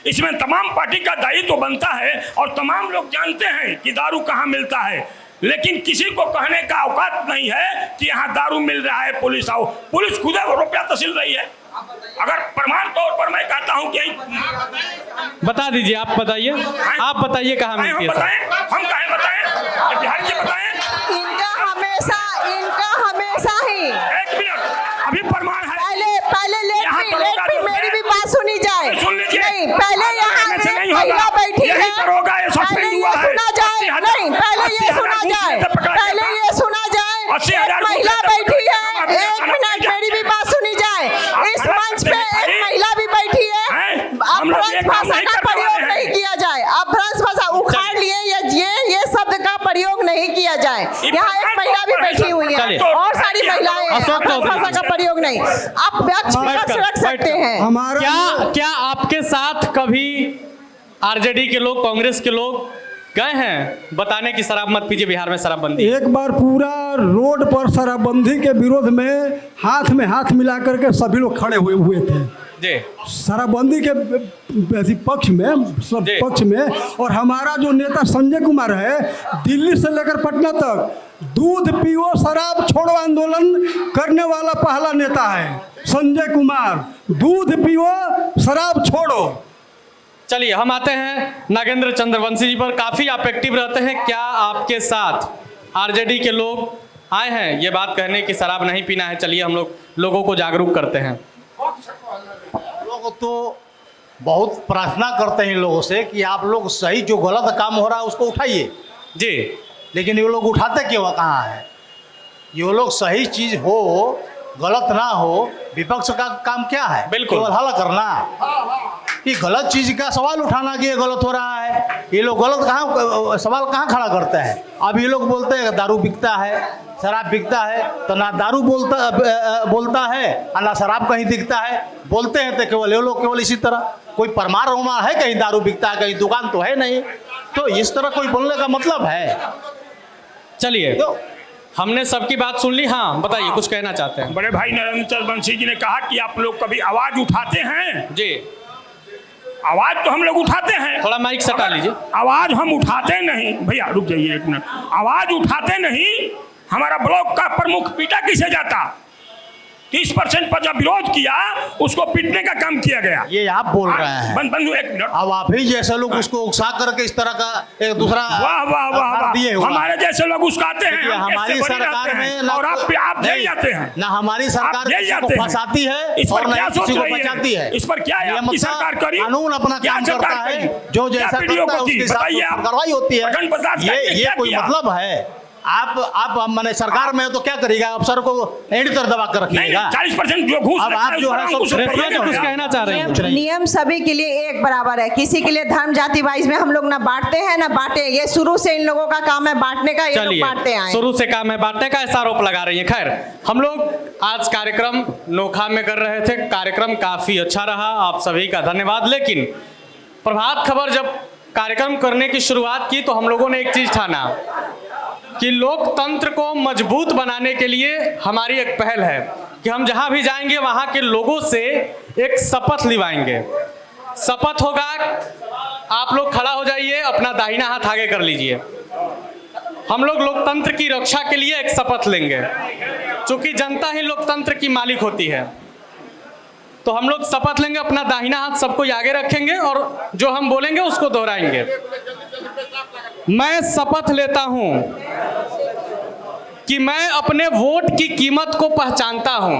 इसमें तमाम पार्टी का दायित्व तो बनता है और तमाम लोग जानते हैं कि दारू कहाँ मिलता है, लेकिन किसी को कहने का औकात नहीं है कि यहाँ दारू मिल रहा है, पुलिस आओ। पुलिस खुद रुपया तहसील रही है। अगर प्रमाण तौर पर मैं कहता हूँ कि बता दीजिए, आप बताइए, आप बताइए कहाँ मिलती है? हम कहें बताएं, बिहार के बताएं। इनका हमेशा ही एक मिनट, अभी प्रमाण है। पहले लेट मेरी भी बात सुनी जाए। नहीं, पहले यहाँ महिला बैठी है, पहले ये सुना जाए। नहीं, पहले ये सुना जाए, एक महिला बैठी है। एक मिनट, मेरी भी बात सुनी जाए। इस मंच पे एक महिला भी बैठी है। अब भ्रंश भाषा का प्रयोग नहीं किया जाए। अब भ्रंश भाषा उखाड़ लिए, ये शब्द का प्रयोग नहीं किया जाए। यहाँ एक महिला भी बैठी हुई है और सारी महिलाएं हैं। भ्रंश भाषा का प्रयोग नहीं, आप व्यक्ति रख सकते हैं। क्या आपके साथ कभी आरजेडी के लोग, कांग्रेस के लोग गए हैं बताने की शराब मत पीजिए, बिहार में शराबबंदी? एक बार पूरा रोड पर शराबबंदी के विरोध में हाथ मिला करके सभी लोग खड़े हुए थे जी, शराबबंदी के पक्ष में। और हमारा जो नेता संजय कुमार है, दिल्ली से लेकर पटना तक दूध पियो शराब छोड़ो आंदोलन करने वाला पहला नेता है संजय कुमार। दूध पियो शराब छोड़ो, चलिए हम आते हैं नागेंद्र चंद्रवंशी जी पर। काफ़ी आप एक्टिव रहते हैं, क्या आपके साथ आरजेडी के लोग आए हैं ये बात कहने की शराब नहीं पीना है? चलिए हम लोगों को जागरूक करते हैं। लोग तो बहुत प्रार्थना करते हैं लोगों से कि आप लोग सही जो गलत काम हो रहा है उसको उठाइए जी, लेकिन ये लोग उठाते क्यों कहाँ है? ये लोग सही चीज़ हो गलत ना हो, विपक्ष का काम क्या है? बिल्कुल केवल हल्ला करना, ये गलत चीज़ का सवाल उठाना कि ये गलत हो रहा है। ये लोग गलत सवाल कहाँ खड़ा करते हैं? अब ये लोग बोलते हैं दारू बिकता है, शराब बिकता है, तो ना दारू बोलता है और ना शराब कहीं दिखता है। बोलते हैं तो केवल ये लोग केवल इसी तरह, कोई परमार रोमार है कहीं दारू बिकता है, कहीं दुकान तो है नहीं, तो इस तरह कोई बोलने का मतलब है? चलिए तो हमने सबकी बात सुन ली। हाँ बताइए, कुछ कहना चाहते हैं? बड़े भाई नरेंद्र चंद्रवंशी जी ने कहा कि आप लोग कभी आवाज उठाते हैं? जी, आवाज तो हम लोग उठाते हैं। थोड़ा माइक सटा लीजिए। आवाज हम उठाते नहीं भैया, रुक जाइए एक मिनट। आवाज उठाते नहीं। हमारा ब्लॉक का प्रमुख पीटा किसे जाता? 30% पर जब विरोध किया उसको पीटने का काम किया गया। ये आप बोल रहे हैं। बंधु एक मिनट। अब आप ही जैसे लोग उसको उकसा करके इस तरह का एक दूसरा वाह वाह वाह वाह, हमारे जैसे लोग उकसाते हैं। हमारी सरकार में और आप जेल जाते हैं ना, हमारी सरकार किसी को फंसाती है इस पर और क्या ना सोच किसी को रही बचाती है। इस पर क्या है आपकी सरकार करी? कानून अपना काम करता है, जो जैसा करता है उसके साथ कार्रवाई होती है। ये कोई मतलब है? आप मैंने सरकार में तो क्या करेगा? अफसर को एडिटर दबा कर रखिएगा। 40% जो घूस अब आप जो है कुछ कहना चाह रहे हैं? नियम सभी के लिए एक बराबर है, किसी के लिए धर्म जाति वाइज में हम लोग ना बांटते हैं ना बांटे। ये शुरू से इन लोगों का काम है बांटने का, ये लोग बांटते आए। शुरू से काम है बांटने का, ऐसा आरोप लगा रही है। खैर, हम लोग आज कार्यक्रम नोखा में कर रहे थे, कार्यक्रम काफी अच्छा रहा, आप सभी का धन्यवाद। लेकिन प्रभात खबर जब कार्यक्रम करने की शुरुआत की तो हम लोगों ने एक चीज ठाना कि लोकतंत्र को मजबूत बनाने के लिए हमारी एक पहल है कि हम जहां भी जाएंगे वहां के लोगों से एक शपथ लिवाएंगे। शपथ होगा, आप लोग खड़ा हो जाइए, अपना दाहिना हाथ आगे कर लीजिए। हम लोग लोकतंत्र की रक्षा के लिए एक शपथ लेंगे, क्योंकि जनता ही लोकतंत्र की मालिक होती है। तो हम लोग शपथ लेंगे, अपना दाहिना हाथ सबको आगे रखेंगे और जो हम बोलेंगे उसको दोहराएंगे। मैं शपथ लेता हूं कि मैं अपने वोट की कीमत को पहचानता हूं।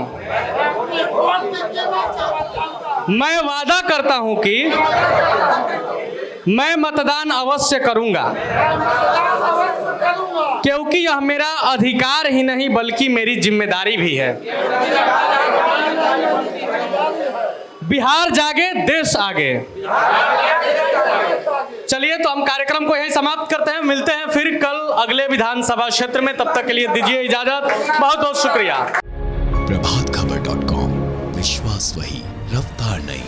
मैं वादा करता हूं कि मैं मतदान अवश्य करूंगा, क्योंकि यह मेरा अधिकार ही नहीं बल्कि मेरी जिम्मेदारी भी है। बिहार जागे देश आगे। चलिए तो हम कार्यक्रम को यहीं समाप्त करते हैं, मिलते हैं फिर कल अगले विधानसभा क्षेत्र में। तब तक के लिए दीजिए इजाजत, बहुत बहुत शुक्रिया। प्रभातखबर.com, विश्वास वही, रफ्तार नहीं।